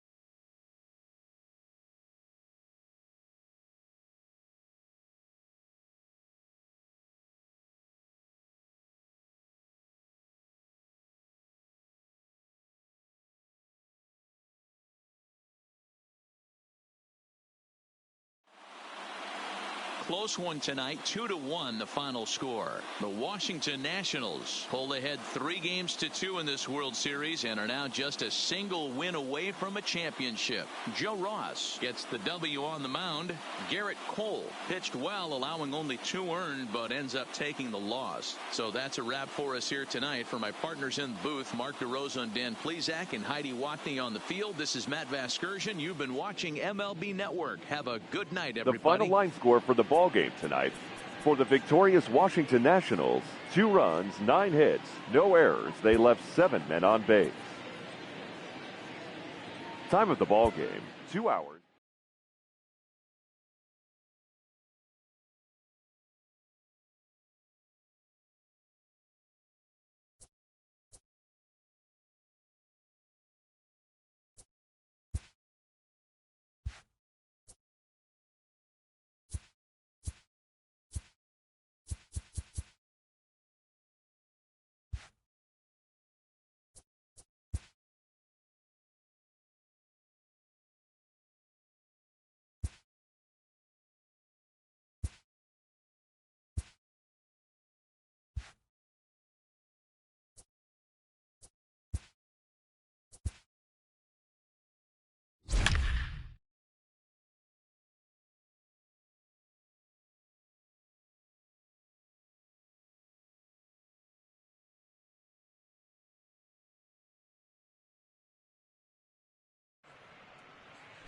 Close one tonight, 2-1 the final score. The Washington Nationals pulled ahead 3-2 in this World Series and are now just a single win away from a championship. Joe Ross gets the W on the mound. Garrett Cole pitched well, allowing only 2 earned, but ends up taking the loss. So that's a wrap for us here tonight. For my partners in the booth, Mark DeRosa and Dan Plesac and Heidi Watney on the field, this is Matt Vasgersian. You've been watching MLB Network. Have a good night, everybody. The final line score for the ball game tonight. For the victorious Washington Nationals, 2 runs, 9 hits, no errors. They left 7 men on base. Time of the ball game, 2 hours.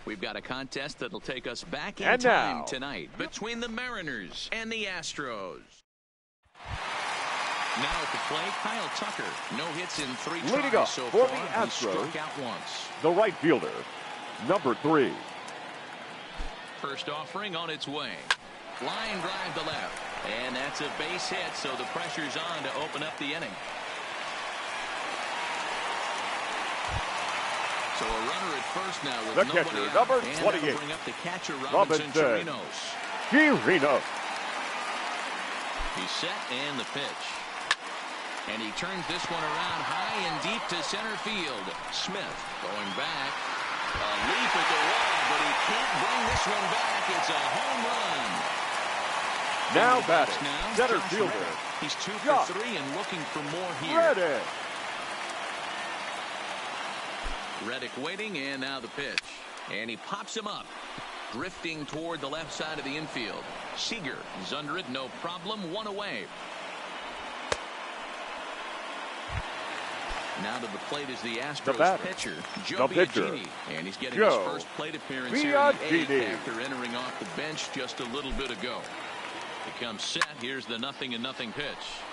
We've got a contest that'll take us back in time tonight between the Mariners and the Astros. Now at the plate, Kyle Tucker. No hits in 3 Leading tries up so for far. the Astros, He struck out once. The right fielder, number 3. First offering on its way. Line drive to left. And that's a base hit, so the pressure's on to open up the inning. So a runner at first now with the nobody catcher, out. number And 28. bring up the catcher, Robinson Chirinos. Chirinos. He's set and the pitch. And he turns this one around high and deep to center field. Smith going back. A leap at the wall, but he can't bring this one back. It's a home run. Now batting, center fielder. He's 2 for 3 and looking for more here. Reddick waiting, and now the pitch. And he pops him up. Drifting toward the left side of the infield. Seager is under it, no problem, 1 away. Now to the plate is the Astros pitcher, Joe Biagini. And he's getting his first plate appearance here in the 8th after entering off the bench just a little bit ago. He comes set. Here's the 0-0 pitch.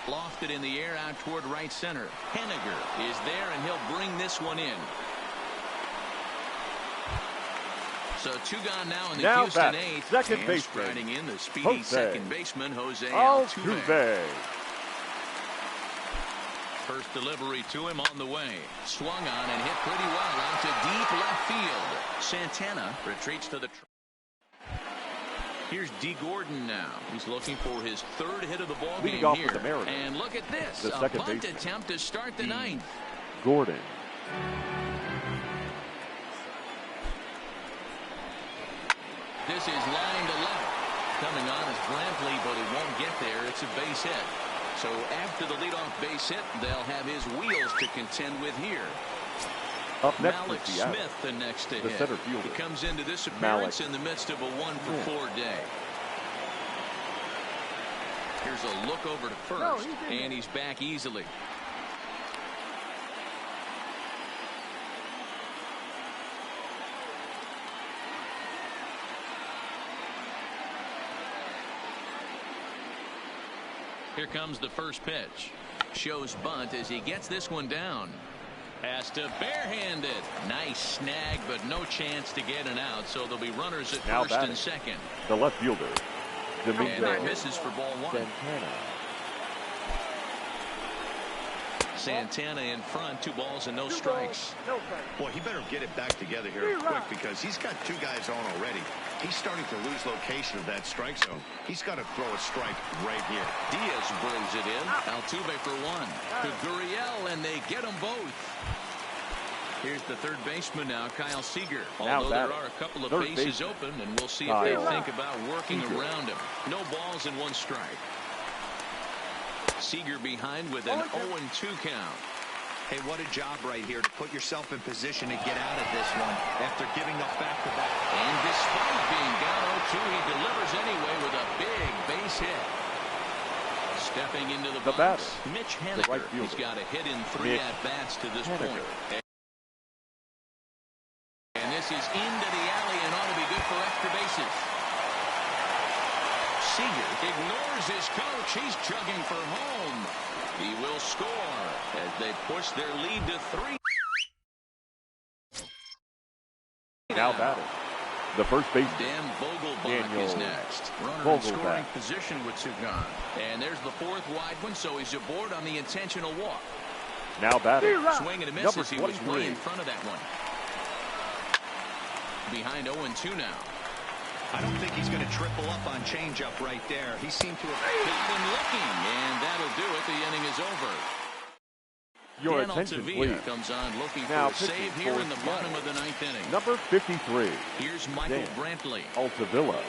Lofted in the air out toward right center. Henniger is there, and he'll bring this one in. So 2 gone now in the Houston 8th. Second and baseman, striding in the speedy second baseman, Jose Altuve. First delivery to him on the way. Swung on and hit pretty well out to deep left field. Santana retreats to the Here's D. Gordon now. He's looking for his 3rd hit of the ball game here. And look at this. A bunt attempt to start the 9th. Gordon. This is line to left. Coming on is Brantley, but he won't get there. It's a base hit. So after the leadoff base hit, they'll have his wheels to contend with here. Up next Malik is Seattle. Smith, the next to The hit. center fielder. He comes into this appearance in the midst of a 1-for-4 day. Here's a look over to first, and he's back easily. Here comes the first pitch. Shows bunt as he gets this one down. Has to barehand it. Nice snag, but no chance to get an out. So there'll be runners at first and second. The left fielder, and that misses for ball one. Santana in front, 2 balls and no strikes. Boy, he better get it back together here quick because he's got 2 guys on already. He's starting to lose location of that strike zone. He's got to throw a strike right here. Diaz brings it in. Altuve for 1. To Gurriel, and they get them both. Here's the third baseman now, Kyle Seager. Although there are a couple of bases open, and we'll see if they think about working around him. No balls and 1 strike. Seager behind with an 0-2 count. Hey, what a job right here to put yourself in position to get out of this one after giving up back-to-back. And despite being down 0-2, he delivers anyway with a big base hit. Stepping into the box, Mitch Haniger. He's got a hit in 3 at-bats to this point. And this is into the alley and ought to be good for extra bases. Seager ignores his coach. He's chugging for home. He will score as they push their lead to 3. Now batting. The first baseman, Dan Vogelbach is next. Runner in scoring position with 2 gone. And there's the 4th wide one, so he's aboard on the intentional walk. Now batting. Swing and a miss as he was way in front of that one. Behind 0-2 now. I don't think he's going to triple up on changeup right there. He seemed to have got him looking, and that'll do it. The inning is over. Your Dan attention, Altavilla please. comes on looking Now for a save here in the bottom of the 9th inning. Number 53. Here's Michael Brantley. Altavilla.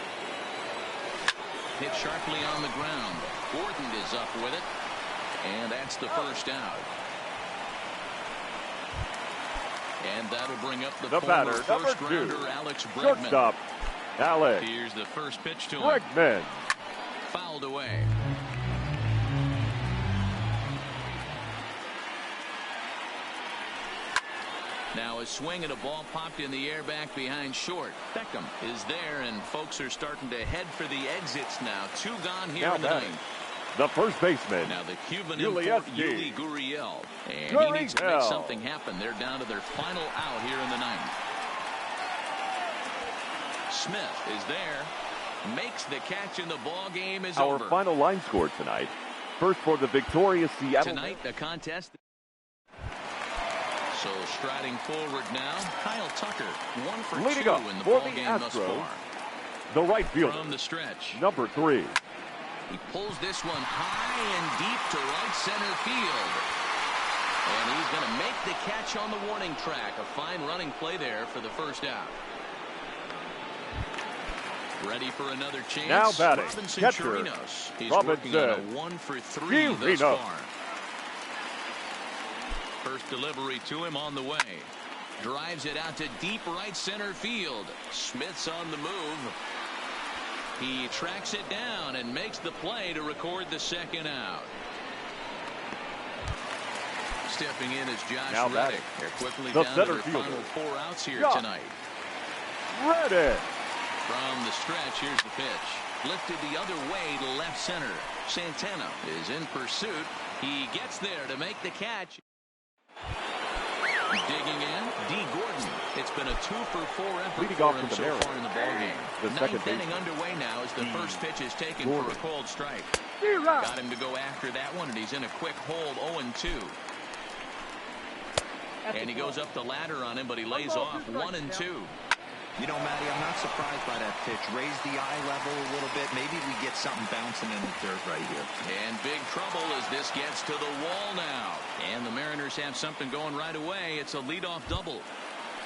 Hit sharply on the ground. Gordon is up with it, and that's the first out. And that'll bring up the batter, number 2, first-rounder Alex Bregman. Shortstop, Alex Here's the first pitch to him. Bregman. Fouled away. Now a swing and a ball popped in the air back behind short. Beckham is there, and folks are starting to head for the exits now. 2 gone here in the 9th. The first baseman. Now the Cuban import, Yuli Gurriel. And he needs to make something happen. They're down to their final out here in the 9th. Smith is there. Makes the catch, and the ball game is over. Our final line score tonight. First for the victorious Seattle. Tonight, the contest. So striding forward now, Kyle Tucker. 1 for 2 in the ball game thus far. The right fielder. From the stretch. Number 3. He pulls this one high and deep to right center field. And he's going to make the catch on the warning track. A fine running play there for the first out. Ready for another chance. Now batting. Robinson Catcher. Chirinos. He's working on a 1 for 3 thus far. First delivery to him on the way. Drives it out to deep right center field. Smith's on the move. He tracks it down and makes the play to record the second out. Stepping in is Josh Reddick. They're quickly down to their final 4 outs here tonight. Reddick. From the stretch, here's the pitch. Lifted the other way to left center. Santana is in pursuit. He gets there to make the catch. Digging in, D. Gordon. It's been a 2-for-4 effort for him so far in the ballgame. The 9th inning underway now as the first pitch is taken for a cold strike. Got him to go after that one, and he's in a quick hold, 0-2. And he goes up the ladder on him, but he lays off 1-2. You know, Matty, I'm not surprised by that pitch. Raise the eye level a little bit. Maybe we get something bouncing in the dirt right here. And big trouble as this gets to the wall now. And the Mariners have something going right away. It's a leadoff double.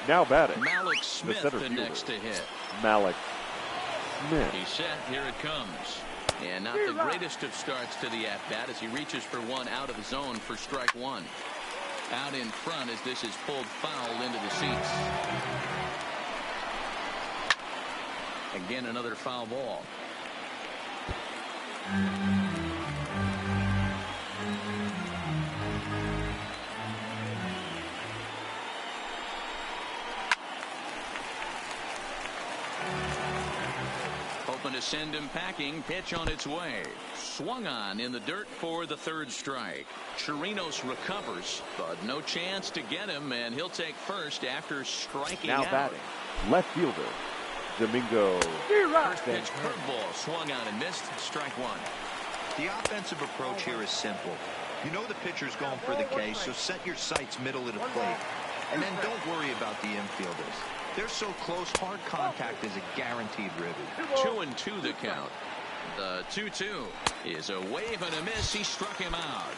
Now batting. Malik Smith, the next to hit. Malik Smith. He's set. Here it comes. And not the greatest of starts to the at-bat as he reaches for 1 out of the zone for strike 1. out in front as this is pulled foul into the seats. Again, another foul ball. Hoping to send him packing. Pitch on its way. Swung on in the dirt for the third strike. Chirinos recovers, but no chance to get him, and he'll take first after striking out. Now batting, left fielder, Domingo. First pitch curveball swung on and missed. Strike one. The offensive approach here is simple. You know the pitcher's going for the K, so set your sights middle of the plate. And then don't worry about the infielders. They're so close, hard contact is a guaranteed ribby. 2-2 the count. The 2-2 is a wave and a miss. He struck him out.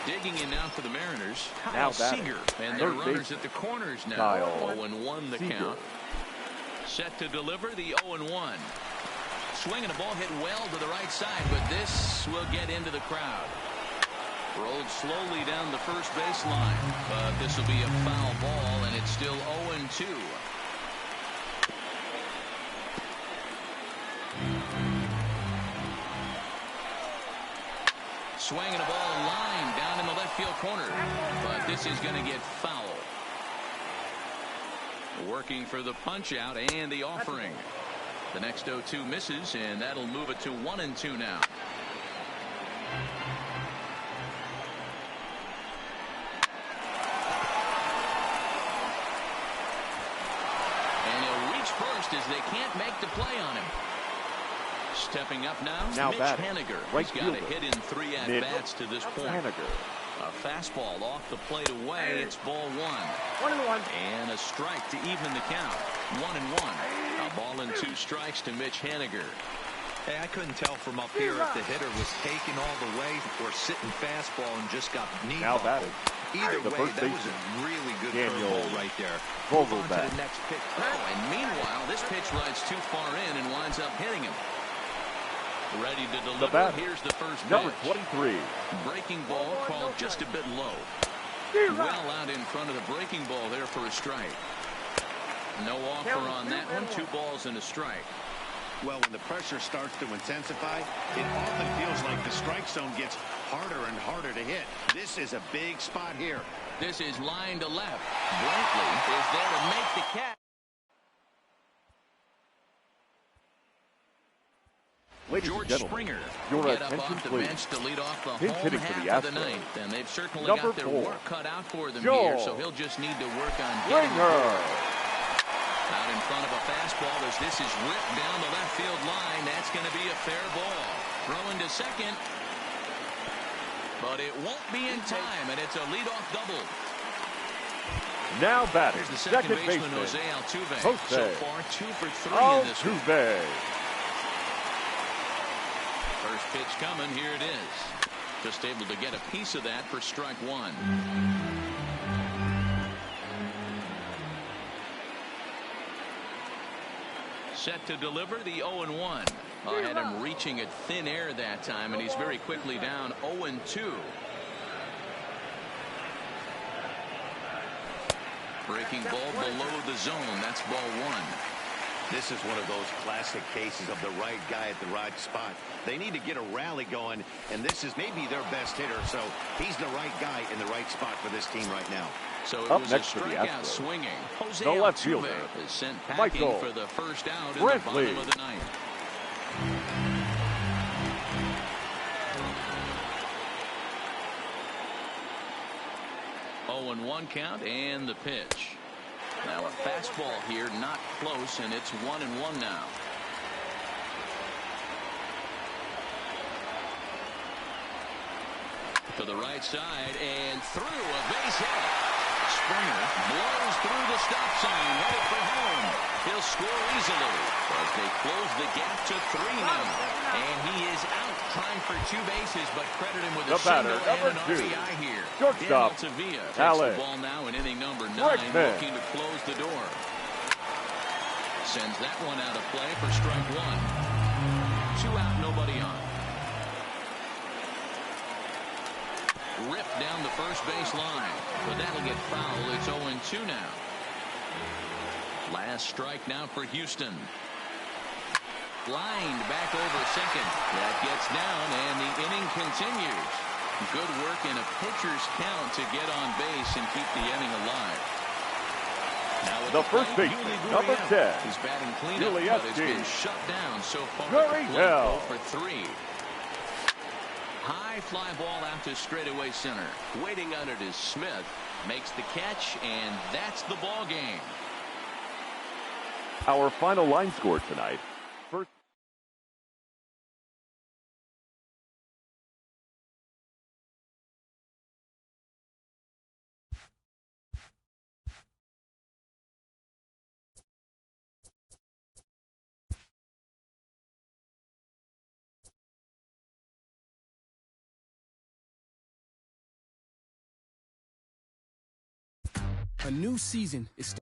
Digging in now for the Mariners, Kyle Seager. And their runners at the corners now. 0-1 the count. Set to deliver the 0-1. Swinging a ball hit well to the right side, but this will get into the crowd. Rolled slowly down the first baseline, but this will be a foul ball, and it's still 0-2. Swinging a ball line down in the left field corner, but this is going to get foul. Working for the punch out and the offering. The next 0-2 misses, and that'll move it to 1-2 now. And he'll reach first as they can't make the play on him. Stepping up now Mitch Haniger. He's got a hit in 3 at-bats to this point. A fastball off the plate away. It's ball 1. 1-1. And a strike to even the count. 1-1. A ball and 2 strikes to Mitch Haniger. Hey, I couldn't tell from up here if the hitter was taking all the way or sitting fastball and just got knee ball. Either way, that was a really good curveball right there. Move on to the next pitch. Oh, and meanwhile, this pitch rides too far in and winds up hitting him. Ready to deliver. Here's the first pitch. Number 23. Breaking ball called just a bit low. Well out in front of the breaking ball there for a strike. No offer on that one. 2 balls and a strike. Well, when the pressure starts to intensify, it often feels like the strike zone gets harder and harder to hit. This is a big spot here. This is line to left. Blankley is there to make the catch. George Springer get up off the bench to lead off the home half of the ninth, and they've certainly got their work cut out for them here, so he'll just need to work on getting the ball. Out in front of a fastball as this is ripped down the left field line. That's going to be a fair ball. Throwing to second, but it won't be in time, and it's a leadoff double. Now batting, the second baseman, Jose Altuve. So far, 2 for 3 in this one. First pitch coming. Here it is. Just able to get a piece of that for strike 1. Set to deliver the 0-1. I had him reaching at thin air that time, and he's very quickly down 0-2. Breaking ball below the zone. That's ball 1. This is one of those classic cases of the right guy at the right spot. They need to get a rally going, and this is maybe their best hitter, so he's the right guy in the right spot for this team right now. So it was a strikeout swinging. Jose Altuve is sent packing for the first out in the bottom of the ninth. Oh, and 1 count and the pitch. Now a fastball here, not close, and it's 1-1 now. To the right side and through a base hit. Springer blows through the stop sign, headed for home. He'll score easily as they close the gap to 3 now. And he is out, trying for 2 bases, but credit him with a single and an RBI here. Daniel Tavia takes the ball now in inning number 9, looking to close the door. Sends that one out of play for strike 1. 2 out, nobody on. ripped down the first base line. But that'll get fouled. It's 0-2 now. Last strike now for Houston. Lined back over second. That gets down, and the inning continues. Good work in a pitcher's count to get on base and keep the inning alive. Now the first baseman, number 10. He's batting cleanup, but has been shut down so far. 0 for 3. High fly ball out to straightaway center. Waiting on it is Smith. Makes the catch, and that's the ball game. Our final line score tonight. First. A new season is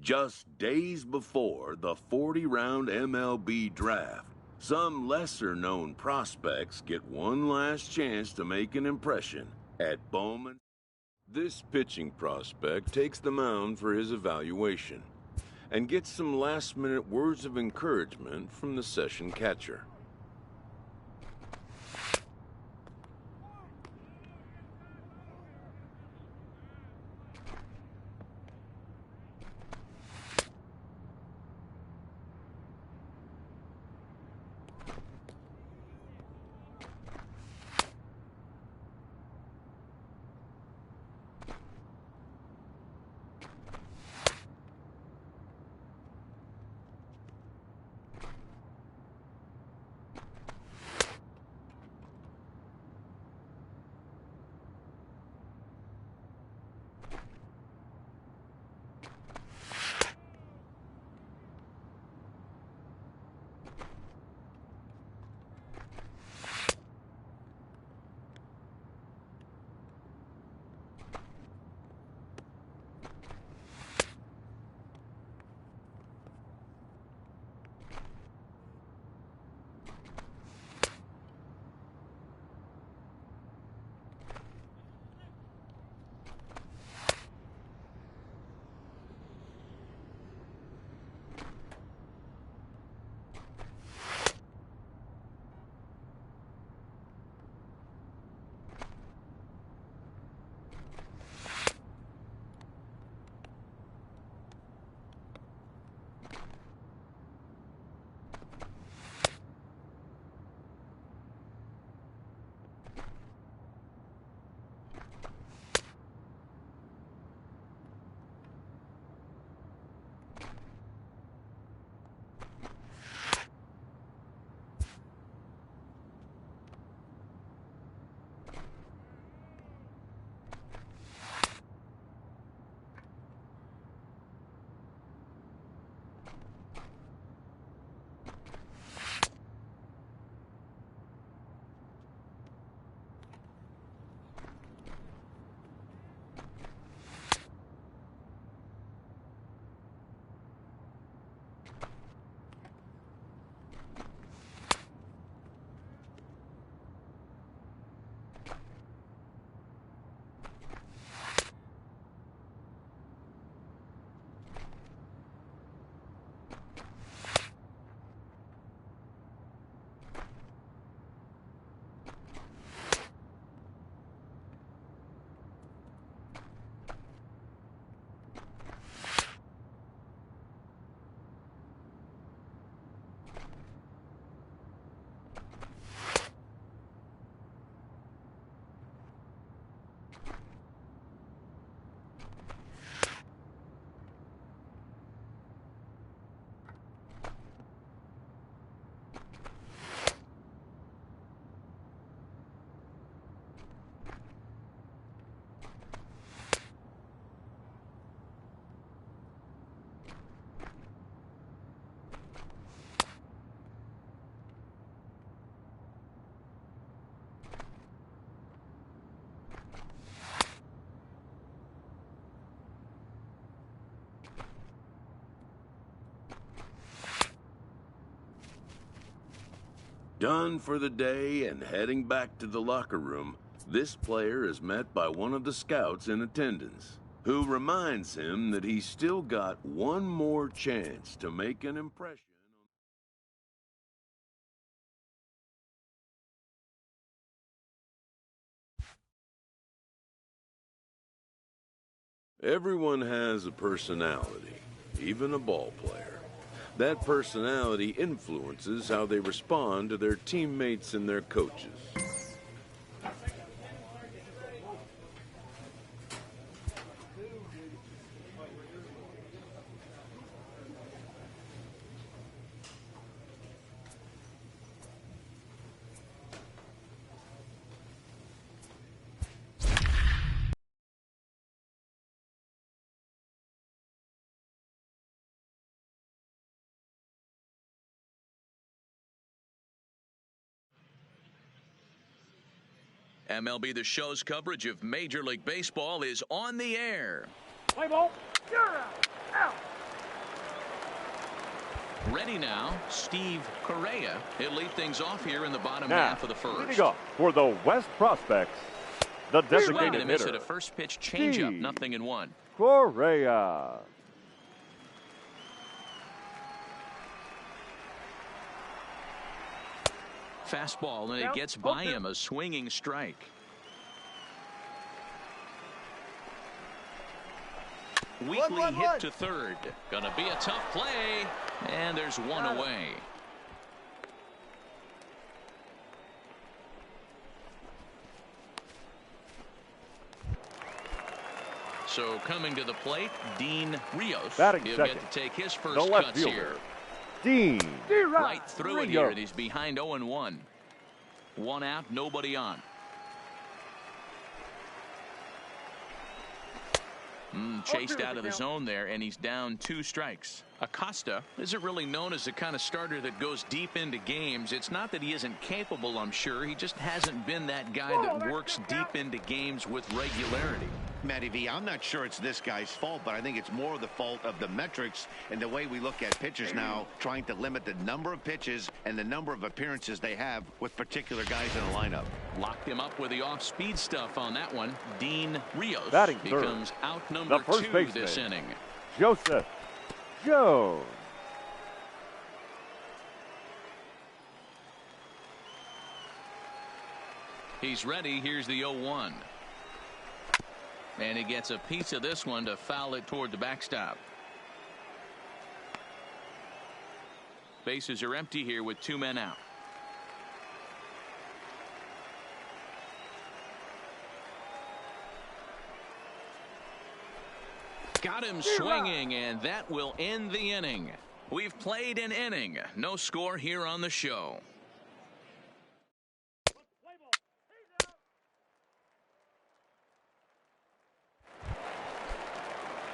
just days before the 40-round MLB draft. Some lesser-known prospects get one last chance to make an impression at Bowman. This pitching prospect takes the mound for his evaluation and gets some last-minute words of encouragement from the session catcher. Done for the day and heading back to the locker room, this player is met by one of the scouts in attendance, who reminds him that he's still got one more chance to make an impression. Everyone has a personality, even a ball player. That personality influences how they respond to their teammates and their coaches. MLB The Show's coverage of Major League Baseball is on the air. Play ball. Out. Ready now, Steve Correa. He'll lead things off here in the bottom now, half of the first. Leading off for the West Prospects, the designated miss hitter. at a first pitch changeup, 0-1. Correa. Fastball, and it gets by him, a swinging strike. Weakly hit to third. Gonna be a tough play, and there's one away. So coming to the plate, Dean Rios. Batting He'll second. get to take his The first left cuts fielder, here. Dean. Right through it here, and he's behind 0-1. One out, nobody on. Chased out of the zone there, and he's down 2 strikes. Acosta isn't really known as the kind of starter that goes deep into games. It's not that he isn't capable, I'm sure. He just hasn't been that guy that works deep into games with regularity. Matty V, I'm not sure it's this guy's fault, but I think it's more the fault of the metrics and the way we look at pitchers now, trying to limit the number of pitches and the number of appearances they have with particular guys in the lineup. Locked him up with the off-speed stuff on that one. Dean Rios Batting becomes third. out number The first 2 baseman, this inning. Joseph Jones. He's ready. Here's the 0-1. And he gets a piece of this one to foul it toward the backstop. Bases are empty here with 2 men out. Got him swinging, and that will end the inning. We've played an inning. No score here on the show.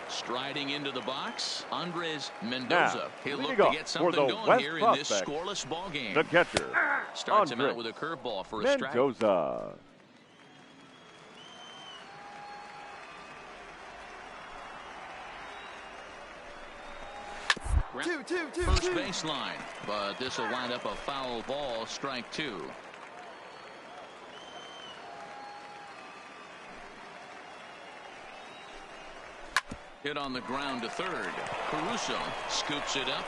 Striding into the box, Andres Mendoza. Now, He'll look to get something going West here Prospects, in this scoreless ball game. The catcher, Starts him Andres out with a curveball for a strike. Mendoza. First baseline, but this will wind up a foul ball, strike 2. Hit on the ground to third. Caruso scoops it up,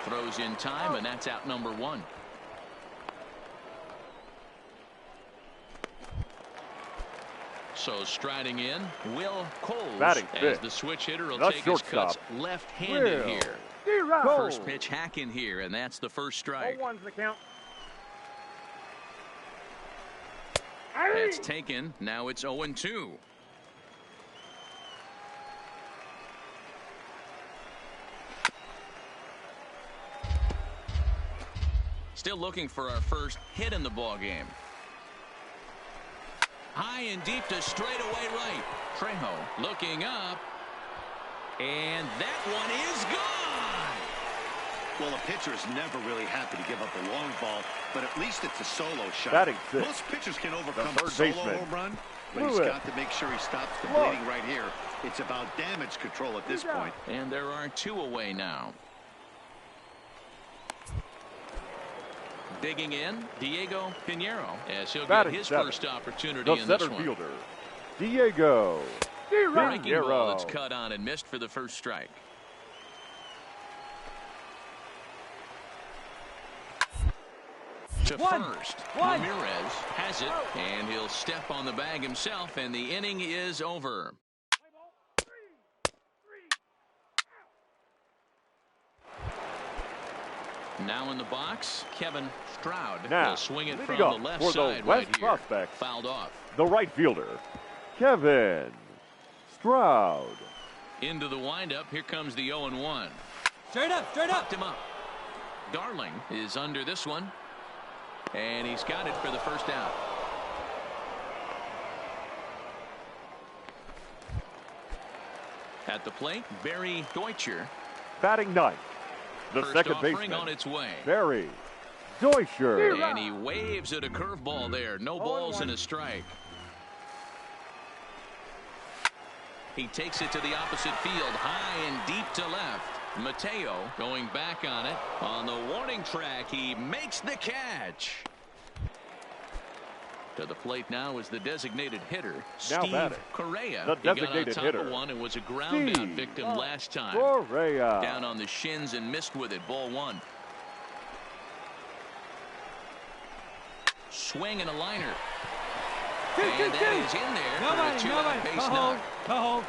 throws in time, and that's out number 1. So striding in, Will Coles Batting as fifth. the switch hitter will The take his cuts shortstop, left-handed Will here. Coles. First pitch hacking here, and that's the first strike. 0-1's the count. That's taken. Now it's 0-2. Still looking for our first hit in the ball game. High and deep to straightaway right. Trejo looking up, and that one is gone. Well, a pitcher is never really happy to give up a long ball, but at least it's a solo shot. Batting fifth. Most pitchers can overcome The a third solo baseman, home run, but he's got to make sure he stops the bleeding right here. It's about damage control at this point. And there are 2 away now. Digging in, Diego Pinheiro, as he'll Batting get his seven. first opportunity The in this center one. fielder, Diego Breaking ball Pinheiro. that's cut on and missed for the first strike. To first, Ramirez has it, and he'll step on the bag himself, and the inning is over. Now in the box, Kevin Stroud. Now, He'll swing it from leading the off left for side the West right here. prospect, Fouled off. the right fielder, Kevin Stroud. Into the windup. Here comes the 0-1. Straight up, straight up. Popped him up. Darling is under this one, and he's got it for the first out. At the plate, Barry Deutscher. Batting ninth, the First second offering baseman, on its way. Barry Deutscher. And he waves at a curveball there. No balls and a strike. He takes it to the opposite field, high and deep to left. Mateo going back on it. On the warning track, he makes the catch. To the plate now is the designated hitter, Now Steve batting, Correa. the He got on designated top hitter, of one and was a ground out Steve victim last time. Correa. Down on the shins and missed with it. Ball one. Swing and a liner. And that is in there for a two-out base knock. Hold.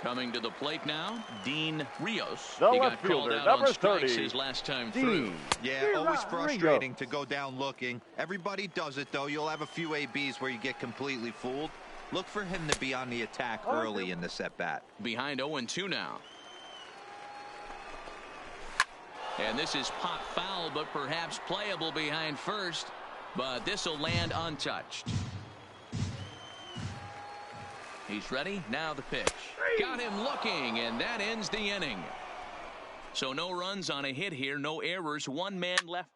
Coming to the plate now, Dean Rios. The He got left called fielder, out number on strikes 30, his last time Dean through. Yeah, always frustrating to go down looking. Everybody does it, though. You'll have a few ABs where you get completely fooled. Look for him to be on the attack early in this at-bat. Behind 0-2 now. And this is pop foul, but perhaps playable behind first. But this will land untouched. He's ready. Now the pitch. Got him looking, and that ends the inning. So no runs on a hit here, no errors, one man left.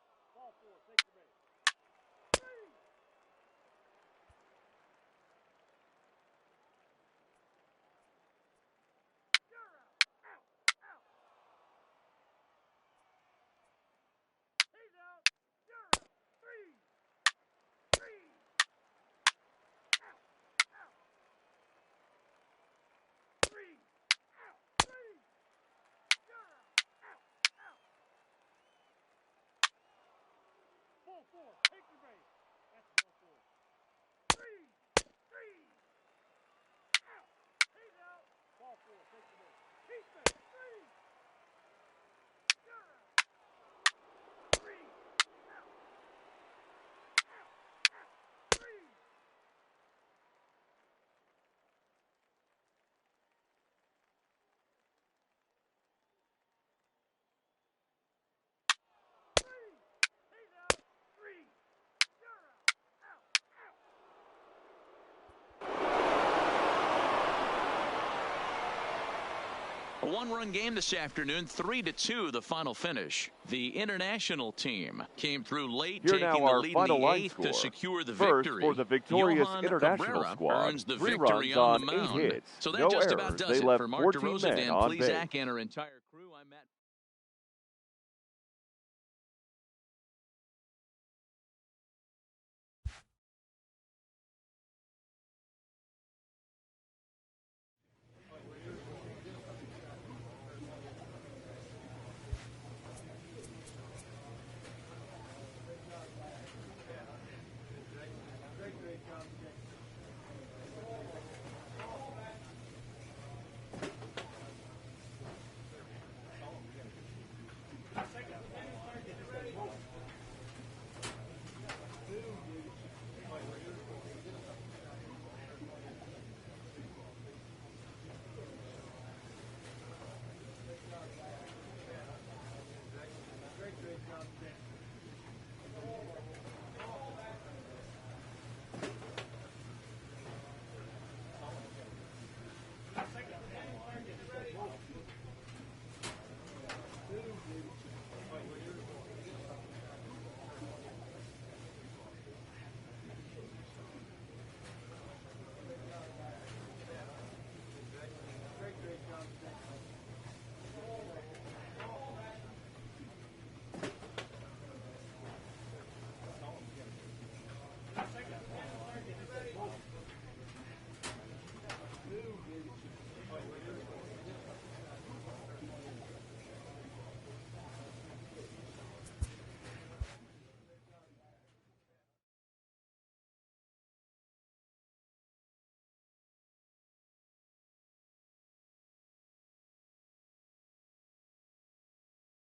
A one-run game this afternoon, 3-2 the final finish. The international team came through late, Here taking now the our lead final in the line eighth score. to secure the First, victory. for the victorious Johan international Cabrera squad, earns the 3 victory runs on the on 8 mound. hits. So that No just errors. about does They it left for Mark 14 DeRosa. men Dan on base. Plesac and our entire